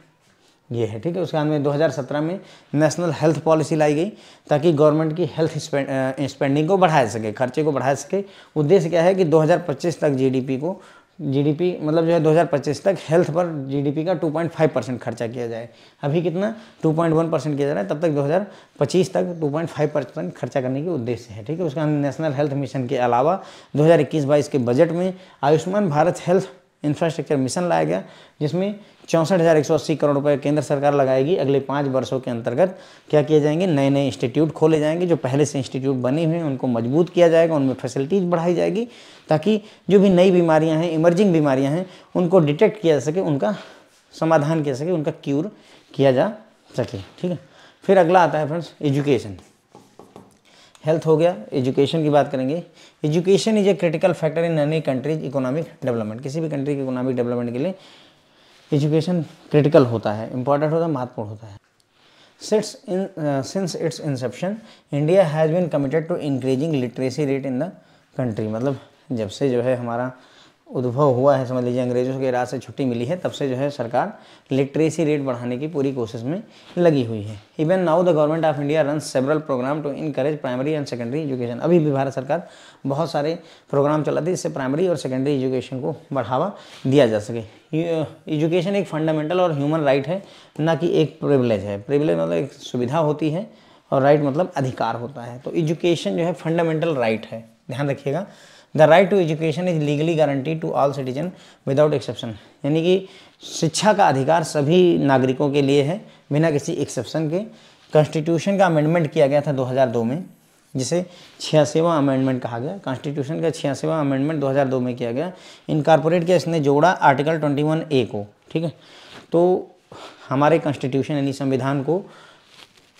ये है। ठीक है, उसके बाद में 2017 में नेशनल हेल्थ पॉलिसी लाई गई ताकि गवर्नमेंट की हेल्थ स्पेंडिंग को बढ़ा सके, खर्चे को बढ़ा सके। उद्देश्य क्या है कि 2025 तक जीडीपी मतलब जो है 2025 तक हेल्थ पर जीडीपी का 2.5% खर्चा किया जाए। अभी कितना 2.1% किया जा रहा है, तब तक 2025 तक 2.5% खर्चा करने की उद्देश्य है। ठीक है, उसका नेशनल हेल्थ मिशन के अलावा 2021-22 के बजट में Ayushman Bharat health infrastructure mission लाया गया, जिसमें 64,180 करोड़ रुपए केंद्र सरकार लगाएगी। अगले 5 वर्षों के अंतर्गत क्या किए जाएंगे, नए नए इंस्टीट्यूट खोले जाएंगे। जो पहले से इंस्टीट्यूट बने हुए हैं उनको मजबूत किया जाएगा, उनमें फैसिलिटीज़ बढ़ाई जाएगी ताकि जो भी नई बीमारियां हैं, इमर्जिंग बीमारियां हैं, उनको डिटेक्ट किया जा सके, उनका समाधान किया सके, उनका क्यूर किया जा सके। ठीक है, फिर अगला आता है फ्रेंड्स एजुकेशन। हेल्थ हो गया, एजुकेशन की बात करेंगे। Education is a critical factor in any countries economic development. किसी भी कंट्री के इकोनॉमिक डेवलपमेंट के लिए एजुकेशन क्रिटिकल होता है, इंपॉर्टेंट होता है, महत्वपूर्ण होता है। Since its inception India has been committed to increasing literacy rate in the country. मतलब जब से जो है हमारा उद्भव हुआ है, समझ लीजिए अंग्रेजों के राज से छुट्टी मिली है, तब से जो है सरकार लिटरेसी रेट बढ़ाने की पूरी कोशिश में लगी हुई है। Even now the government of India run several program to encourage primary and secondary education. अभी भी भारत सरकार बहुत सारे प्रोग्राम चलाती है जिससे प्राइमरी और सेकेंडरी एजुकेशन को बढ़ावा दिया जा सके। एजुकेशन एक फंडामेंटल और ह्यूमन राइट है, ना कि एक प्रिविलेज है। प्रिविलेज मतलब एक सुविधा होती है और राइट मतलब अधिकार होता है। तो एजुकेशन जो है फंडामेंटल राइट है, ध्यान रखिएगा। The right to education is legally guaranteed to all citizen without exception. यानी कि शिक्षा का अधिकार सभी नागरिकों के लिए है बिना किसी एक्सेप्शन के। कॉन्स्टिट्यूशन का अमेंडमेंट किया गया था 2002 में, जिसे 86वां अमेंडमेंट कहा गया। कॉन्स्टिट्यूशन का 86वां अमेंडमेंट 2002 में किया गया, इनकॉर्पोरेट किया, इसने जोड़ा आर्टिकल 21A को। ठीक है, तो हमारे कॉन्स्टिट्यूशन यानी संविधान को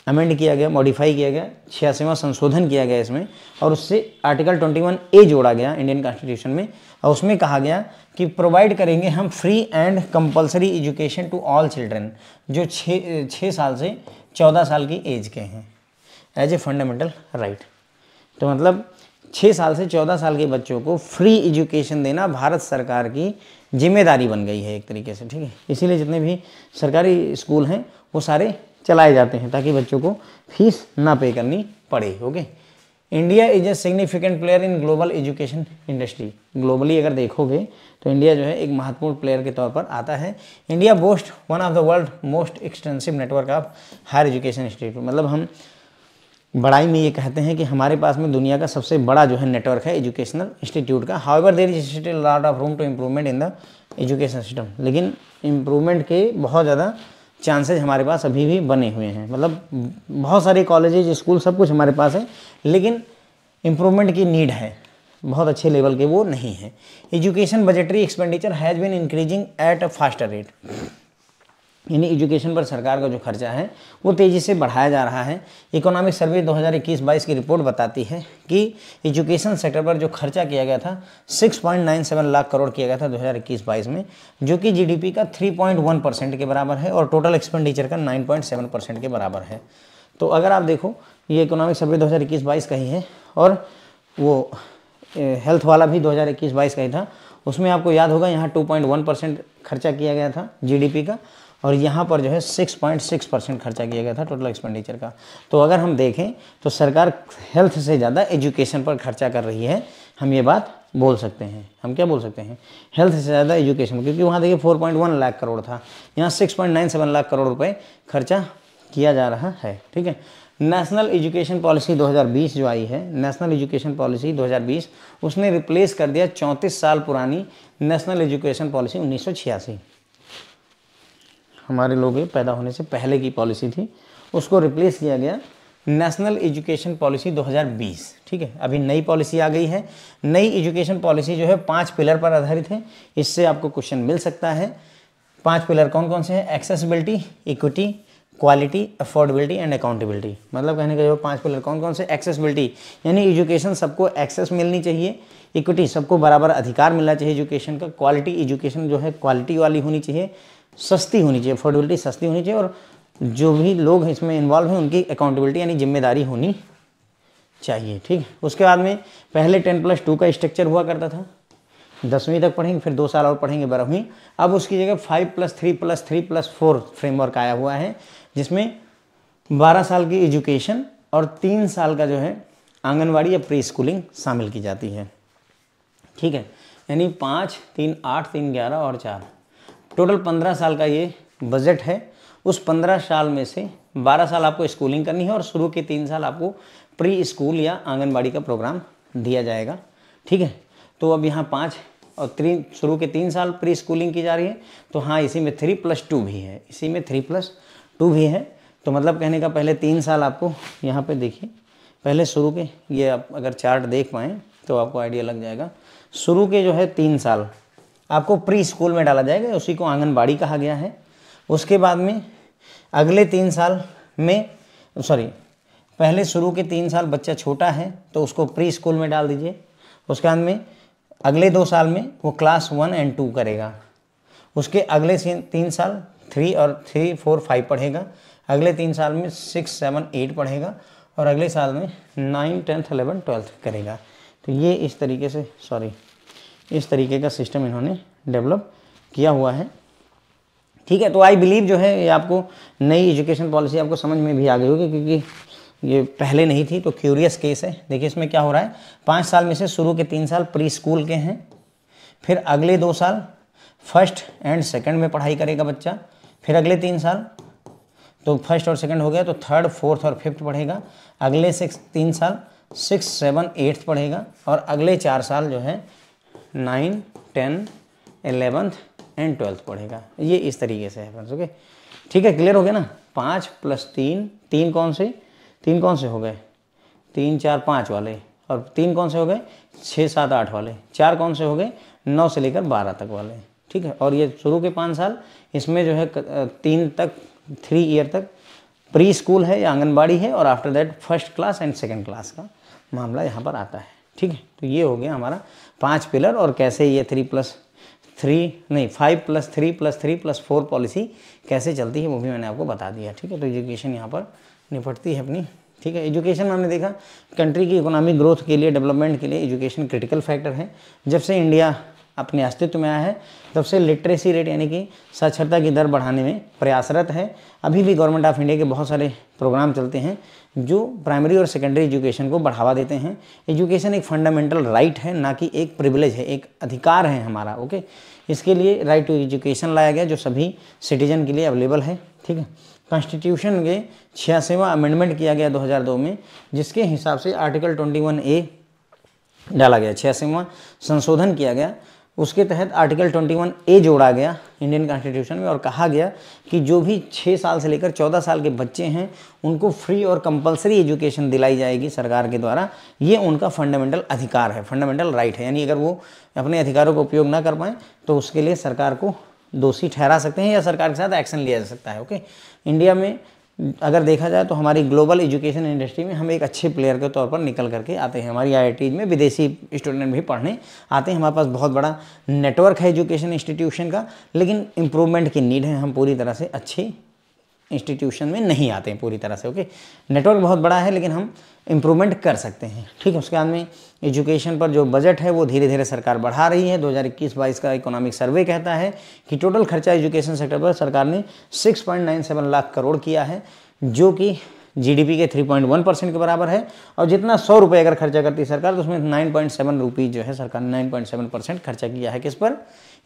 अमेंड किया गया, मॉडिफाई किया गया, 86वां संशोधन किया गया इसमें, और उससे आर्टिकल 21A जोड़ा गया इंडियन कॉन्स्टिट्यूशन में। और उसमें कहा गया कि प्रोवाइड करेंगे हम free and compulsory education to all children जो 6 साल से 14 साल की एज के हैं, एज ए फंडामेंटल राइट। तो मतलब 6 साल से 14 साल के बच्चों को फ्री एजुकेशन देना भारत सरकार की जिम्मेदारी बन गई है एक तरीके से। ठीक है, इसीलिए जितने भी सरकारी स्कूल हैं वो सारे चलाए जाते हैं ताकि बच्चों को फीस ना पे करनी पड़े। Okay, India is a significant player in global education industry. Globally अगर देखोगे तो इंडिया जो है एक महत्वपूर्ण प्लेयर के तौर पर आता है। India boast one of the world most extensive network of higher education institute. मतलब हम बड़ाई में ये कहते हैं कि हमारे पास में दुनिया का सबसे बड़ा जो है नेटवर्क है एजुकेशनल इंस्टीट्यूट का। However there is still lot of room to improvement in the education system. लेकिन इम्प्रूवमेंट के बहुत ज़्यादा चांसेज हमारे पास अभी भी बने हुए हैं। मतलब बहुत सारे कॉलेजेज, स्कूल, सब कुछ हमारे पास है, लेकिन इम्प्रूवमेंट की नीड है, बहुत अच्छे लेवल के वो नहीं है। Education budgetary expenditure has been increasing at a faster rate. यानी एजुकेशन पर सरकार का जो खर्चा है वो तेज़ी से बढ़ाया जा रहा है। इकोनॉमिक सर्वे 2021-22 की रिपोर्ट बताती है कि एजुकेशन सेक्टर पर जो खर्चा किया गया था 6.97 लाख करोड़ किया गया था 2021-22 में, जो कि जीडीपी का 3.1% के बराबर है और टोटल एक्सपेंडिचर का 9.7% के बराबर है। तो अगर आप देखो, ये इकोनॉमिक सर्वे 2021-22 का ही है और वो हेल्थ वाला भी 2021-22 का ही था। उसमें आपको याद होगा यहाँ 2.1% खर्चा किया गया था जीडीपी का, और यहाँ पर जो है 6.6% खर्चा किया गया था टोटल एक्सपेंडिचर का। तो अगर हम देखें तो सरकार हेल्थ से ज़्यादा एजुकेशन पर खर्चा कर रही है, हम ये बात बोल सकते हैं। हम क्या बोल सकते हैं, हेल्थ से ज़्यादा एजुकेशन, क्योंकि वहाँ देखिए 4.1 लाख करोड़ था, यहाँ 6.97 लाख करोड़ रुपए खर्चा किया जा रहा है। ठीक है, नेशनल एजुकेशन पॉलिसी 2020 जो आई है, नेशनल एजुकेशन पॉलिसी 2020, उसने रिप्लेस कर दिया 34 साल पुरानी नेशनल एजुकेशन पॉलिसी 1986। हमारे लोग पैदा होने से पहले की पॉलिसी थी, उसको रिप्लेस किया गया नेशनल एजुकेशन पॉलिसी 2020। ठीक है, अभी नई पॉलिसी आ गई है। नई एजुकेशन पॉलिसी जो है 5 पिलर पर आधारित है। इससे आपको क्वेश्चन मिल सकता है। 5 पिलर कौन कौन से हैं? Accessibility, equity, quality, affordability and accountability. मतलब कहने का जो 5 पिलर कौन कौन से? एक्सेसिबिलिटी यानी एजुकेशन सबको एक्सेस मिलनी चाहिए, इक्विटी सबको बराबर अधिकार मिलना चाहिए एजुकेशन का, क्वालिटी एजुकेशन जो है क्वालिटी वाली होनी चाहिए, सस्ती होनी चाहिए, अफोर्डेबिलिटी सस्ती होनी चाहिए, और जो भी लोग इसमें इन्वॉल्व हैं उनकी अकाउंटेबिलिटी यानी जिम्मेदारी होनी चाहिए। ठीक है, उसके बाद में पहले 10+2 का स्ट्रक्चर हुआ करता था, 10वीं तक पढ़ेंगे, फिर 2 साल और पढ़ेंगे 12वीं। अब उसकी जगह 5+3+3+4 फ्रेमवर्क आया हुआ है, जिसमें 12 साल की एजुकेशन और 3 साल का जो है आंगनवाड़ी या प्री स्कूलिंग शामिल की जाती है। ठीक है, यानी 5, 3, 8, 3, 11 और 4, टोटल 15 साल का ये बजट है। उस 15 साल में से 12 साल आपको स्कूलिंग करनी है और शुरू के 3 साल आपको प्री स्कूल या आंगनबाड़ी का प्रोग्राम दिया जाएगा। ठीक है, तो अब यहाँ 5 और 3 शुरू के 3 साल प्री स्कूलिंग की जा रही है। तो हाँ, इसी में 3+2 भी है, इसी में 3+2 भी है। तो मतलब कहने का पहले 3 साल आपको यहाँ पे देखिए, पहले शुरू के, ये आप अगर चार्ट देख पाएँ तो आपको आइडिया लग जाएगा। शुरू के जो है 3 साल आपको प्री स्कूल में डाला जाएगा, उसी को आंगनबाड़ी कहा गया है। उसके बाद में अगले 3 साल में पहले शुरू के 3 साल बच्चा छोटा है तो उसको प्री स्कूल में डाल दीजिए। उसके बाद में अगले 2 साल में वो क्लास 1 और 2 करेगा। उसके अगले 3 साल 3 और 3, 4, 5 पढ़ेगा। अगले 3 साल में 6, 7, 8 पढ़ेगा और अगले साल में 9, 10, 11, 12 करेगा। तो ये इस तरीके से इस तरीके का सिस्टम इन्होंने डेवलप किया हुआ है। ठीक है, तो आई बिलीव जो है ये आपको नई एजुकेशन पॉलिसी आपको समझ में भी आ गई होगी, क्योंकि ये पहले नहीं थी। तो क्यूरियस केस है। देखिए इसमें क्या हो रहा है, 5 साल में से शुरू के 3 साल प्री स्कूल के हैं, फिर अगले 2 साल फर्स्ट एंड सेकंड में पढ़ाई करेगा बच्चा, फिर अगले 3 साल तो फर्स्ट और सेकंड हो गया तो थर्ड, फोर्थ और फिफ्थ पढ़ेगा। अगले 3 साल 6, 7, 8 पढ़ेगा और अगले 4 साल जो है 9, 10, 11 एंड 12 पढ़ेगा। ये इस तरीके से है फ्रेंड्स। ओके, ठीक है, क्लियर हो गया ना। 5+3, 3 कौन से हो गए? 3, 4, 5 वाले, और 3 कौन से हो गए? 6, 7, 8 वाले। 4 कौन से हो गए? 9 से लेकर 12 तक वाले। ठीक है, और ये शुरू के 5 साल, इसमें जो है 3 ईयर तक प्री स्कूल है या आंगनबाड़ी है, और after that first class and second class का मामला यहाँ पर आता है। ठीक है, तो ये हो गया हमारा 5 पिलर, और कैसे ये 5+3+3+4 पॉलिसी कैसे चलती है वो भी मैंने आपको बता दिया। ठीक है, तो एजुकेशन यहाँ पर निपटती है अपनी। ठीक है, एजुकेशन में हमने देखा कंट्री की इकोनॉमिक ग्रोथ के लिए, डेवलपमेंट के लिए एजुकेशन क्रिटिकल फैक्टर है। जब से इंडिया अपने अस्तित्व में आया है तब से लिटरेसी रेट यानी कि साक्षरता की दर बढ़ाने में प्रयासरत है। अभी भी गवर्नमेंट ऑफ इंडिया के बहुत सारे प्रोग्राम चलते हैं जो प्राइमरी और सेकेंडरी एजुकेशन को बढ़ावा देते हैं। एजुकेशन एक फंडामेंटल राइट है, ना कि एक प्रिविलेज है, एक अधिकार है हमारा। ओके, इसके लिए राइट टू एजुकेशन लाया गया जो सभी सिटीजन के लिए अवेलेबल है। ठीक है, कॉन्स्टिट्यूशन के 86वां अमेंडमेंट किया गया 2002 में, जिसके हिसाब से आर्टिकल 21A डाला गया, 86वां संशोधन किया गया। उसके तहत आर्टिकल 21A जोड़ा गया इंडियन कॉन्स्टिट्यूशन में, और कहा गया कि जो भी 6 साल से लेकर 14 साल के बच्चे हैं उनको फ्री और कंपलसरी एजुकेशन दिलाई जाएगी सरकार के द्वारा। ये उनका फंडामेंटल अधिकार है, फंडामेंटल राइट है। यानी अगर वो अपने अधिकारों का उपयोग ना कर पाएँ तो उसके लिए सरकार को दोषी ठहरा सकते हैं या सरकार के साथ एक्शन लिया जा सकता है। ओके, इंडिया में अगर देखा जाए तो हमारी ग्लोबल एजुकेशन इंडस्ट्री में हम एक अच्छे प्लेयर के तौर पर निकल करके आते हैं। हमारी IITs में विदेशी स्टूडेंट भी पढ़ने आते हैं। हमारे पास बहुत बड़ा नेटवर्क है एजुकेशन इंस्टीट्यूशन का, लेकिन इम्प्रूवमेंट की नीड है। हम पूरी तरह से अच्छे इंस्टीट्यूशन में नहीं आते हैं पूरी तरह से। ओके, नेटवर्क बहुत बड़ा है लेकिन हम इम्प्रूवमेंट कर सकते हैं। ठीक है, उसके बाद में एजुकेशन पर जो बजट है वो धीरे धीरे सरकार बढ़ा रही है। 2021-22 का इकोनॉमिक सर्वे कहता है कि टोटल खर्चा एजुकेशन सेक्टर पर सरकार ने 6.97 लाख करोड़ किया है, जो कि GDP के 3.1% के बराबर है। और जितना 100 रुपये अगर खर्चा करती है सरकार तो उसमें 9.7 रुपीज़ जो है सरकार ने 9.7% खर्चा किया है। किस पर?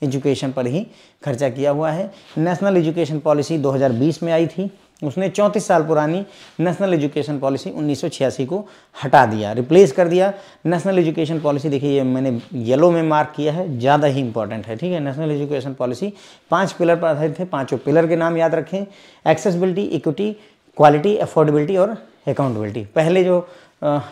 एजुकेशन पर ही खर्चा किया हुआ है। नेशनल एजुकेशन पॉलिसी 2020 में आई थी उसने 34 साल पुरानी नेशनल एजुकेशन पॉलिसी 1986 को हटा दिया, रिप्लेस कर दिया। नेशनल एजुकेशन पॉलिसी देखिए, ये मैंने येलो में मार्क किया है, ज़्यादा ही इंपॉर्टेंट है, ठीक है। नेशनल एजुकेशन पॉलिसी 5 पिलर पर आधारित थे। 5 पिलर के नाम याद रखें, एक्सेसिबिलिटी, इक्विटी, क्वालिटी, अफोर्डेबिलिटी और अकाउंटेबिलिटी। पहले जो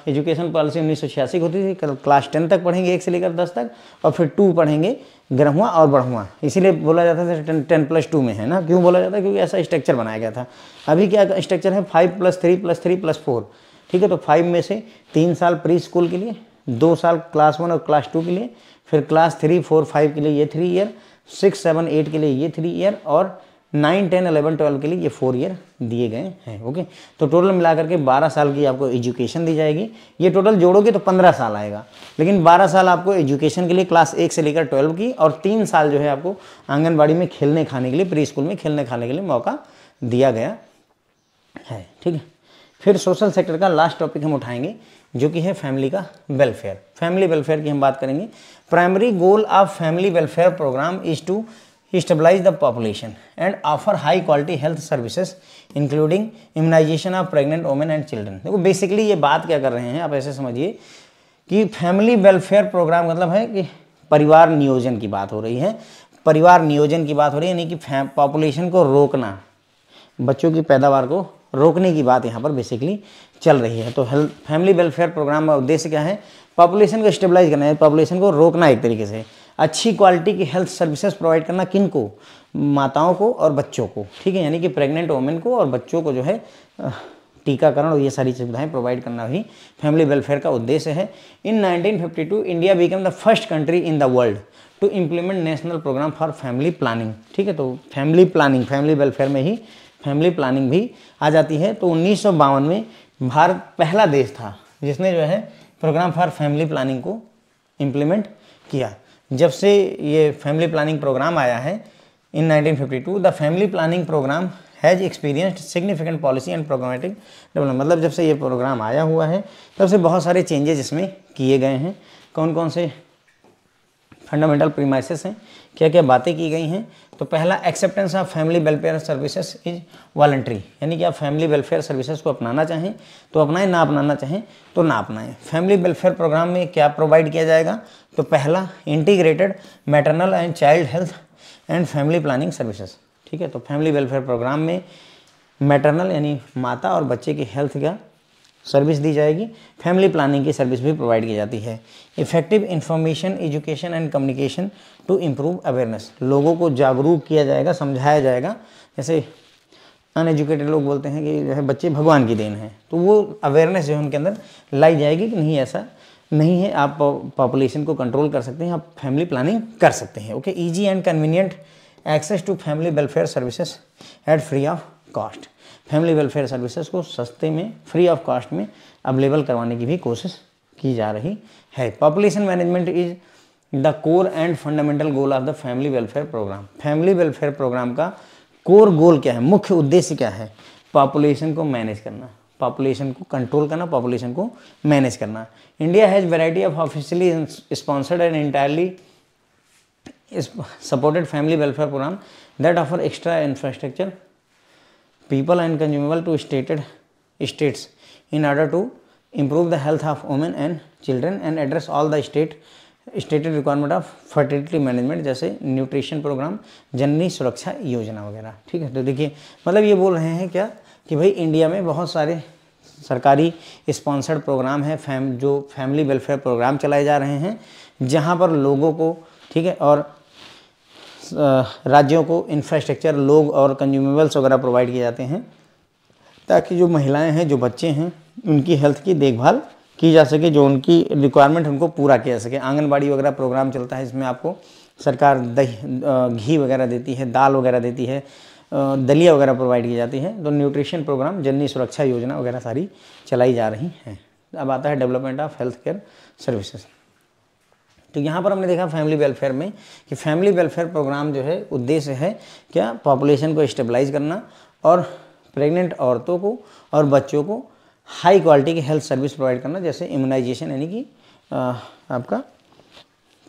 एजुकेशन पॉलिसी 1986 की होती थी, क्लास 10 तक पढ़ेंगे 1 से लेकर 10 तक, और फिर 2 पढ़ेंगे ग्रहुआ और बढ़ुआ, इसीलिए बोला जाता था 10+2 में है ना। क्यों बोला जाता है? क्योंकि ऐसा स्ट्रक्चर बनाया गया था। अभी क्या स्ट्रक्चर है? 5+3+3+4, ठीक है। तो 5 में से 3 साल प्री स्कूल के लिए, 2 साल क्लास 1 और क्लास 2 के लिए, फिर क्लास 3, 4, 5 के लिए ये 3 ईयर, 6, 7, 8 के लिए ये 3 ईयर, और 9, 10, 11, 12 के लिए ये 4 ईयर दिए गए हैं। ओके, तो टोटल मिलाकर के 12 साल की आपको एजुकेशन दी जाएगी। ये टोटल जोड़ोगे तो 15 साल आएगा, लेकिन 12 साल आपको एजुकेशन के लिए क्लास 1 से लेकर 12 की, और 3 साल जो है आपको आंगनबाड़ी में खेलने खाने के लिए, प्री स्कूल में खेलने खाने के लिए मौका दिया गया है, ठीक है। फिर सोशल सेक्टर का लास्ट टॉपिक हम उठाएंगे, जो कि है फैमिली का वेलफेयर। फैमिली वेलफेयर की हम बात करेंगे। Primary goal of family welfare program is to stabilize the population and offer high quality health services including immunization of pregnant women and children। देखो बेसिकली ये बात क्या कर रहे हैं, आप ऐसे समझिए कि फैमिली वेलफेयर प्रोग्राम मतलब है कि परिवार नियोजन की बात हो रही है। परिवार नियोजन की बात हो रही है, यानी कि पॉपुलेशन को रोकना, बच्चों की पैदावार को रोकने की बात यहाँ पर बेसिकली चल रही है। तो फैमिली वेलफेयर प्रोग्राम का उद्देश्य क्या है? पॉपुलेशन को स्टेबलाइज करना है, पॉपुलेशन को रोकना एक तरीके से। अच्छी क्वालिटी की हेल्थ सर्विसेज प्रोवाइड करना, किन को? माताओं को और बच्चों को, ठीक है। यानी कि प्रेग्नेंट वुमेन को और बच्चों को जो है टीकाकरण और ये सारी सुविधाएं प्रोवाइड करना ही फैमिली वेलफेयर का उद्देश्य है। In 1952 India become the first country in the world to implement national program for family planning, ठीक है। तो फैमिली प्लानिंग, फैमिली वेलफेयर में ही फैमिली प्लानिंग भी आ जाती है। तो 1952 में भारत पहला देश था जिसने जो है प्रोग्राम फॉर फैमिली प्लानिंग को इम्प्लीमेंट किया। जब से ये फैमिली प्लानिंग प्रोग्राम आया है in 1952, the family planning program has experienced significant policy and programmatic development. मतलब जब से ये प्रोग्राम आया हुआ है तब से बहुत सारे चेंजेस इसमें किए गए हैं। कौन कौन से फंडामेंटल प्रीमाइसेस हैं, क्या क्या बातें की गई हैं? तो पहला, acceptance of family welfare services is voluntary, यानी कि आप फैमिली वेलफेयर सर्विसेज को अपनाना चाहें तो अपनाएं, ना अपनाना चाहें तो ना अपनाएं। फैमिली वेलफेयर प्रोग्राम में क्या प्रोवाइड किया जाएगा? तो पहला, integrated maternal and child health and family planning services, ठीक है। तो फैमिली वेलफेयर प्रोग्राम में मैटरनल यानी माता और बच्चे की हेल्थ का सर्विस दी जाएगी। फैमिली प्लानिंग की सर्विस भी प्रोवाइड की जाती है। Effective information, education and communication to improve awareness, लोगों को जागरूक किया जाएगा, समझाया जाएगा। जैसे अनएजुकेटेड लोग बोलते हैं कि जो है बच्चे भगवान की देन है, तो वो अवेयरनेस जो है उनके अंदर लाई जाएगी कि नहीं, ऐसा नहीं है, आप पॉपुलेशन को कंट्रोल कर सकते हैं, आप फैमिली प्लानिंग कर सकते हैं। Okay, easy and convenient access to family welfare services at free of cost. Family welfare services को सस्ते में, फ्री ऑफ कॉस्ट में अवेलेबल करवाने की भी कोशिश की जा रही है। Population management is the core and fundamental goal of the family welfare program. Family welfare program का कोर गोल क्या है, मुख्य उद्देश्य क्या है? पॉपुलेशन को मैनेज करना, पॉपुलेशन को कंट्रोल करना, पॉपुलेशन को मैनेज करना। India has variety of officially sponsored and entirely supported family welfare program that offer extra infrastructure, people and consumable to states in order to improve the health of women and children and address all the stated requirement of fertility management, जैसे nutrition programme, जननी सुरक्षा योजना वगैरह, ठीक है। तो देखिए मतलब ये बोल रहे हैं क्या कि भाई इंडिया में बहुत सारे सरकारी स्पॉन्सर्ड प्रोग्राम है, जो फैमिली वेलफेयर प्रोग्राम चलाए जा रहे हैं, जहाँ पर लोगों को, ठीक है, और राज्यों को इंफ्रास्ट्रक्चर, लोग और कंज्यूमेबल्स वगैरह प्रोवाइड किए जाते हैं, ताकि जो महिलाएं हैं, जो बच्चे हैं, उनकी हेल्थ की देखभाल की जा सके, जो उनकी रिक्वायरमेंट उनको पूरा किया जा सके। आंगनबाड़ी वगैरह प्रोग्राम चलता है, इसमें आपको सरकार दही, घी वगैरह देती है, दाल वगैरह देती है, दलिया वगैरह प्रोवाइड की जाती है। तो न्यूट्रिशन प्रोग्राम, जननी सुरक्षा योजना वगैरह सारी चलाई जा रही हैं। अब आता है development of health care services. तो यहाँ पर हमने देखा फैमिली वेलफेयर में कि फैमिली वेलफेयर प्रोग्राम जो है उद्देश्य है क्या, पॉपुलेशन को स्टेबलाइज करना और प्रेग्नेंट औरतों को और बच्चों को हाई क्वालिटी की हेल्थ सर्विस प्रोवाइड करना, जैसे इम्यूनाइजेशन यानी कि आपका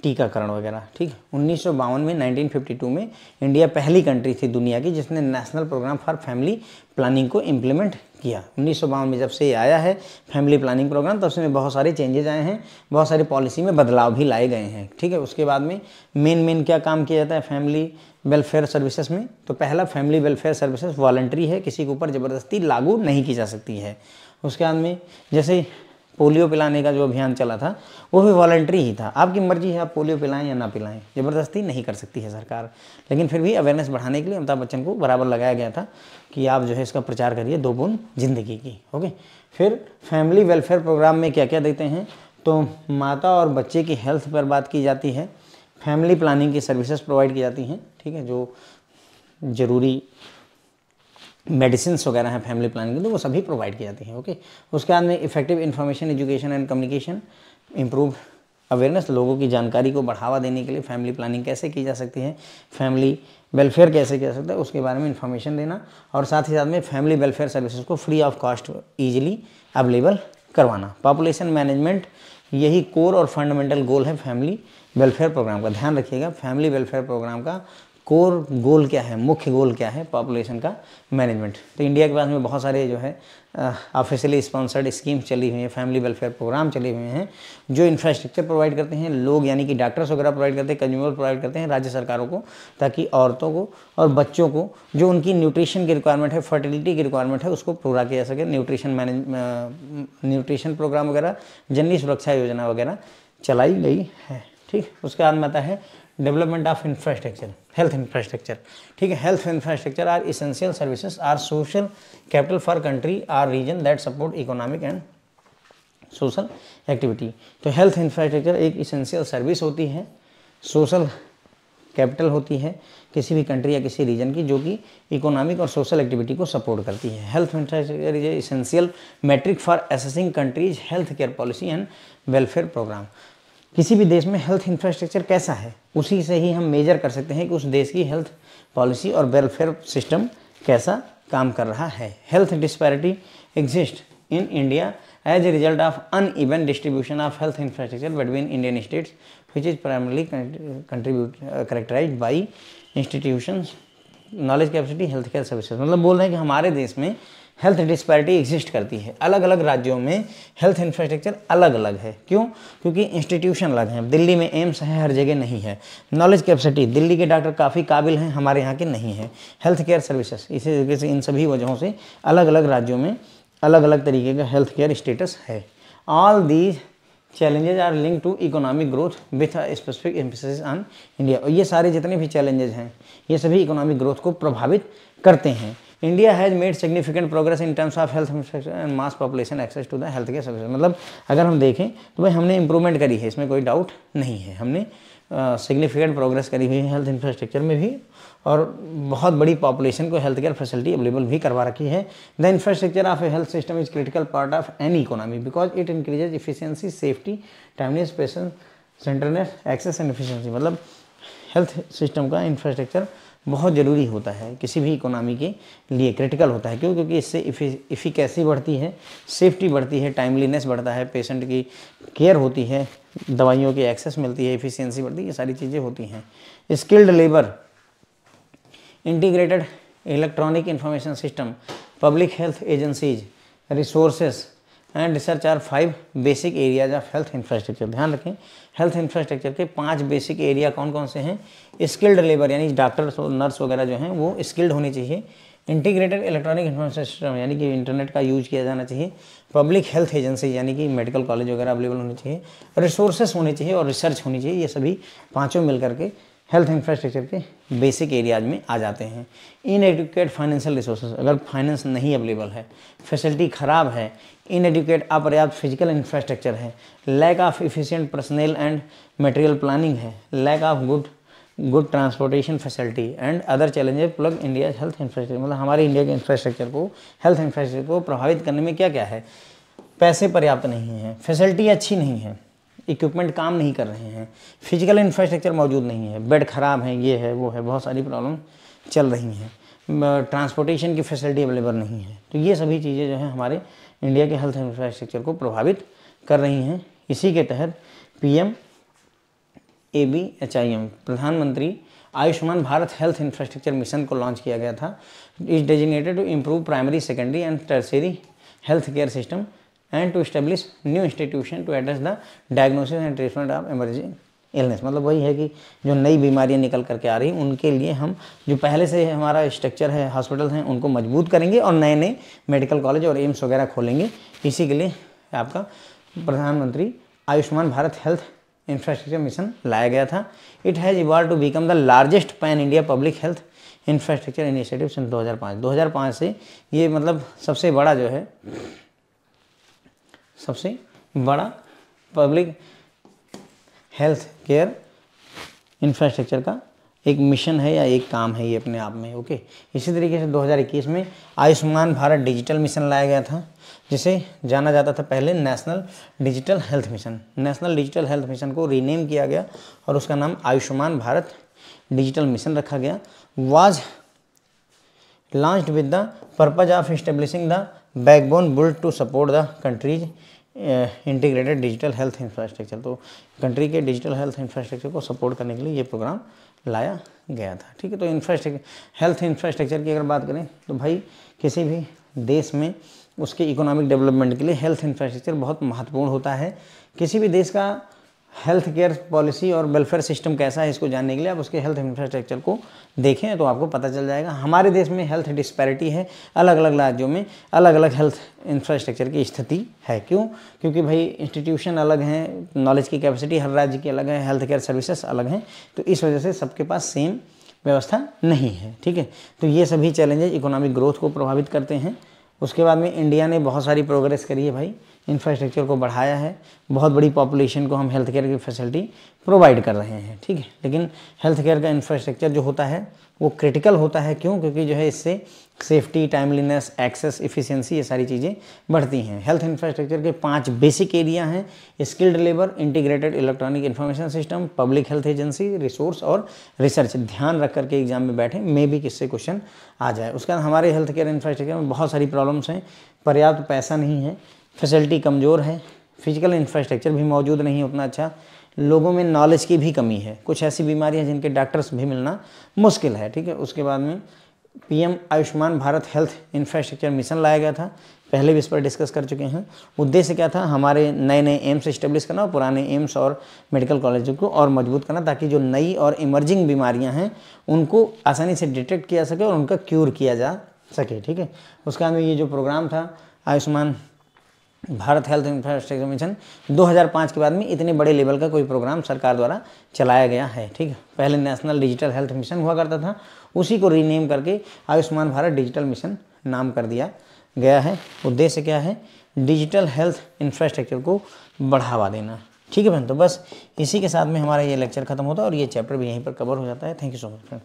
टीकाकरण वगैरह, ठीक है। 1952 में 1952 में इंडिया पहली कंट्री थी दुनिया की जिसने national program for family planning को इम्प्लीमेंट किया। 1952 में जब से ये आया है फैमिली प्लानिंग प्रोग्राम, तब से में बहुत सारे चेंजेज आए हैं, बहुत सारी पॉलिसी में बदलाव भी लाए गए हैं, ठीक है। उसके बाद में मेन क्या काम किया जाता है फैमिली वेलफेयर सर्विसेज में? तो पहला, फैमिली वेलफेयर सर्विसेज वॉलंटरी है, किसी के ऊपर ज़बरदस्ती लागू नहीं की जा सकती है। उसके बाद में जैसे पोलियो पिलाने का जो अभियान चला था वो भी वॉलंटरी ही था, आपकी मर्जी है आप पोलियो पिलाएं या ना पिलाएं, ज़बरदस्ती नहीं कर सकती है सरकार। लेकिन फिर भी अवेयरनेस बढ़ाने के लिए अमिताभ बच्चन को बराबर लगाया गया था कि आप जो है इसका प्रचार करिए, 2 बूंद जिंदगी की। ओके, फिर फैमिली वेलफेयर प्रोग्राम में क्या क्या देते हैं? तो माता और बच्चे की हेल्थ पर बात की जाती है, फैमिली प्लानिंग की सर्विसेज प्रोवाइड की जाती हैं, ठीक है। जो ज़रूरी मेडिसिन वगैरह हैं फैमिली प्लानिंग की तो वो सभी प्रोवाइड की जाती हैं। ओके, उसके बाद में effective information education and communication, improve awareness, लोगों की जानकारी को बढ़ावा देने के लिए फैमिली प्लानिंग कैसे की जा सकती है, फैमिली वेलफेयर कैसे किया जा सकता है, उसके बारे में इन्फॉर्मेशन देना, और साथ ही साथ में फैमिली वेलफेयर सर्विसेज को free of cost easily available करवाना। पॉपुलेशन मैनेजमेंट, यही कोर और फंडामेंटल गोल है फैमिली वेलफेयर प्रोग्राम का। ध्यान रखिएगा, फैमिली वेलफेयर प्रोग्राम का कोर गोल क्या है, मुख्य गोल क्या है? पॉपुलेशन का मैनेजमेंट। तो इंडिया के पास में बहुत सारे जो है ऑफिशियली स्पॉन्सर्ड स्कीम्स चली हुई हैं, फैमिली वेलफेयर प्रोग्राम चले हुए हैं, जो इंफ्रास्ट्रक्चर प्रोवाइड करते हैं लोग, यानी कि डॉक्टर्स वगैरह प्रोवाइड करते हैं, कंज्यूमर प्रोवाइड करते हैं राज्य सरकारों को, ताकि औरतों को और बच्चों को जो उनकी न्यूट्रिशन की रिक्वायरमेंट है, फर्टिलिटी की रिक्वायरमेंट है, उसको पूरा किया जा सके। न्यूट्रिशन प्रोग्राम वगैरह, जननी सुरक्षा योजना वगैरह चलाई गई है, ठीक। उसके बाद में आता है development of infrastructure, health infrastructure, ठीक है। Health infrastructure are essential services are social capital for country or region that support economic and social activity. तो हेल्थ इंफ्रास्ट्रक्चर एक इसेंशियल सर्विस होती है, सोशल कैपिटल होती है किसी भी कंट्री या किसी रीजन की, जो कि इकोनॉमिक और सोशल एक्टिविटी को सपोर्ट करती है। Health infrastructure is essential metric for assessing country's health care policy and welfare program. किसी भी देश में हेल्थ इंफ्रास्ट्रक्चर कैसा है, उसी से ही हम मेजर कर सकते हैं कि उस देश की हेल्थ पॉलिसी और वेलफेयर सिस्टम कैसा काम कर रहा है। Health disparity exist in India as a result of uneven distribution of health infrastructure between Indian states which is primarily characterized by institutions knowledge capacity health care services. मतलब बोल रहे हैं कि हमारे देश में हेल्थ डिस्पैरिटी एग्जिस्ट करती है, अलग अलग राज्यों में हेल्थ इंफ्रास्ट्रक्चर अलग अलग है। क्यों? क्योंकि इंस्टीट्यूशन अलग हैं। दिल्ली में एम्स है, हर जगह नहीं है। नॉलेज कैपेसिटी, दिल्ली के डॉक्टर काफ़ी काबिल हैं, हमारे यहाँ के नहीं है। हेल्थ केयर सर्विसेज, इसी तरीके से इन सभी वजहों से अलग अलग राज्यों में अलग अलग तरीके का हेल्थ केयर स्टेटस है। All these challenges are link to economic growth with a specific emphasis on India. और ये सारे जितने भी चैलेंजेज हैं ये सभी इकोनॉमिक ग्रोथ को प्रभावित करते हैं। India has made significant progress in terms of health infrastructure and mass population access to the health care service. मतलब अगर हम देखें तो भाई हमने इंप्रूवमेंट करी है, इसमें कोई डाउट नहीं है। हमने सिग्निफिकेंट प्रोग्रेस करी हुई है हेल्थ इंफ्रास्ट्रक्चर में भी, और बहुत बड़ी पॉपुलेशन को हेल्थ केयर फैसिलिटी अवेलेबल भी करवा रखी है। The infrastructure of a health system is critical part of any economy because it increases efficiency, safety, timeliness, patient centreness, access and efficiency. मतलब हेल्थ सिस्टम का इंफ्रास्ट्रक्चर बहुत ज़रूरी होता है, किसी भी इकोनॉमी के लिए क्रिटिकल होता है। क्यों? क्योंकि इससे इफ़िकेसी बढ़ती है, सेफ्टी बढ़ती है, टाइमलीनेस बढ़ता है, पेशेंट की केयर होती है, दवाइयों की एक्सेस मिलती है, एफिशिएंसी बढ़ती है, ये सारी चीज़ें होती हैं। Skilled labour, integrated electronic information system, public health agencies, resources and research are 5 basic areas of health infrastructure. ध्यान रखें, हेल्थ इंफ्रास्ट्रक्चर के 5 बेसिक एरिया कौन कौन से हैं? स्किल्ड लेबर यानी डॉक्टर नर्स वगैरह जो हैं वो स्किल्ड होनी चाहिए। इंटीग्रेटेड इलेक्ट्रॉनिक इंफॉर्मेशन सिस्टम यानी कि इंटरनेट का यूज किया जाना चाहिए। पब्लिक हेल्थ एजेंसी यानी कि मेडिकल कॉलेज वगैरह अवेलेबल होने चाहिए। रिसोर्सेस होने चाहिए और रिसर्च होनी चाहिए। ये सभी पाँचों मिल करके हेल्थ इंफ्रास्ट्रक्चर के बेसिक एरियाज में आ जाते हैं। इनएडुकेट फाइनेंशियल रिसोर्सेज, अगर फाइनेंस नहीं अवेलेबल है, फैसिलिटी ख़राब है, इनएडुकेट अपर्याप्त फिजिकल इंफ्रास्ट्रक्चर है, lack of efficient personal and material planning है, lack of good transportation facility and other challenges plague India health infrastructure. मतलब हमारे इंडिया के इंफ्रास्ट्रक्चर को, हेल्थ इंफ्रास्ट्रक्चर को प्रभावित करने में क्या क्या है? पैसे पर्याप्त नहीं हैं, फैसिलिटी अच्छी नहीं है, इक्विपमेंट काम नहीं कर रहे हैं, फिजिकल इंफ्रास्ट्रक्चर मौजूद नहीं है, बेड ख़राब है, ये है वो है, बहुत सारी प्रॉब्लम चल रही हैं, ट्रांसपोर्टेशन की फैसिलिटी अवेलेबल नहीं है। तो ये सभी चीज़ें जो हैं हमारे इंडिया के हेल्थ इंफ्रास्ट्रक्चर को प्रभावित कर रही हैं। इसी के तहत PM PMABHIM प्रधानमंत्री Ayushman Bharat health infrastructure mission को लॉन्च किया गया था। Is designated to improve primary, secondary and tertiary health care system and to establish new institution to address the diagnosis and treatment of emerging illness. मतलब वही है कि जो नई बीमारियां निकल करके आ रही उनके लिए हम जो पहले से हमारा स्ट्रक्चर है, हॉस्पिटल हैं, उनको मजबूत करेंगे और नए नए मेडिकल कॉलेज और एम्स वगैरह खोलेंगे। इसी के लिए आपका प्रधानमंत्री Ayushman Bharat health infrastructure mission लाया गया था। It has evolve to become the largest pan India public health infrastructure initiative in 2005 से ये मतलब सबसे बड़ा जो है, सबसे बड़ा पब्लिक हेल्थ केयर इंफ्रास्ट्रक्चर का एक मिशन है या एक काम है ये अपने आप में। ओके, इसी तरीके से 2021 में आयुष्मान भारत डिजिटल मिशन लाया गया था, जिसे जाना जाता था पहले national digital health mission. National digital health mission को रीनेम किया गया और उसका नाम आयुष्मान भारत डिजिटल मिशन रखा गया। Was launched with the purpose of establishing the backbone build to support the country's integrated digital health infrastructure. तो कंट्री के डिजिटल हेल्थ इंफ्रास्ट्रक्चर को सपोर्ट करने के लिए ये प्रोग्राम लाया गया था। ठीक है, तो इंफ्रास्ट्रक्चर, हेल्थ इंफ्रास्ट्रक्चर की अगर बात करें तो भाई किसी भी देश में उसके इकोनॉमिक डेवलपमेंट के लिए हेल्थ इंफ्रास्ट्रक्चर बहुत महत्वपूर्ण होता है। किसी भी देश का हेल्थ केयर पॉलिसी और वेलफेयर सिस्टम कैसा है, इसको जानने के लिए आप उसके हेल्थ इंफ्रास्ट्रक्चर को देखें तो आपको पता चल जाएगा। हमारे देश में हेल्थ डिस्पैरिटी है, अलग अलग राज्यों में अलग अलग हेल्थ इंफ्रास्ट्रक्चर की स्थिति है। क्यों? क्योंकि भाई इंस्टीट्यूशन अलग हैं, नॉलेज की कैपेसिटी हर राज्य की अलग है, हेल्थ केयर सर्विसेज अलग हैं, तो इस वजह से सबके पास सेम व्यवस्था नहीं है। ठीक है, तो ये सभी चैलेंजेस इकोनॉमिक ग्रोथ को प्रभावित करते हैं। उसके बाद में इंडिया ने बहुत सारी प्रोग्रेस करी है भाई, इंफ्रास्ट्रक्चर को बढ़ाया है, बहुत बड़ी पॉपुलेशन को हम हेल्थ केयर की फैसिलिटी प्रोवाइड कर रहे हैं। ठीक है, लेकिन हेल्थ केयर का इंफ्रास्ट्रक्चर जो होता है वो क्रिटिकल होता है। क्यों? क्योंकि जो है इससे सेफ्टी, टाइमलीनेस, एक्सेस, इफ़िशियंसी, ये सारी चीज़ें बढ़ती हैं। हेल्थ इंफ्रास्ट्रक्चर के 5 बेसिक एरिया हैं: skilled labour, integrated electronic information system, public health agency, resource और रिसर्च। ध्यान रख करके एग्जाम में बैठे, मे भी किससे क्वेश्चन आ जाए। उसके बाद हमारे हेल्थ केयर इंफ्रास्ट्रक्चर में बहुत सारी प्रॉब्लम्स हैं। पर्याप्त पैसा नहीं है, फैसिलिटी कमज़ोर है, फिजिकल इंफ्रास्ट्रक्चर भी मौजूद नहीं है उतना अच्छा, लोगों में नॉलेज की भी कमी है, कुछ ऐसी बीमारियां जिनके डॉक्टर्स भी मिलना मुश्किल है। ठीक है, उसके बाद में PM Ayushman Bharat health infrastructure mission लाया गया था, पहले भी इस पर डिस्कस कर चुके हैं। उद्देश्य क्या था? हमारे नए नए एम्स इस्टेब्लिश करना और पुराने एम्स और मेडिकल कॉलेजों को और मजबूत करना, ताकि जो नई और इमर्जिंग बीमारियां हैं उनको आसानी से डिटेक्ट किया सके और उनका क्यूर किया जा सके। ठीक है, उसके बाद में ये जो प्रोग्राम था Ayushman Bharat health infrastructure mission, 2005 के बाद में इतने बड़े लेवल का कोई प्रोग्राम सरकार द्वारा चलाया गया है। ठीक है, पहले नेशनल डिजिटल हेल्थ मिशन हुआ करता था, उसी को रीनेम करके आयुष्मान भारत डिजिटल मिशन नाम कर दिया गया है। उद्देश्य क्या है? डिजिटल हेल्थ इंफ्रास्ट्रक्चर को बढ़ावा देना। ठीक है बहन, तो बस इसी के साथ में हमारा ये लेक्चर खत्म होता है और ये चैप्टर भी यहीं पर कवर हो जाता है। Thank you so much friend.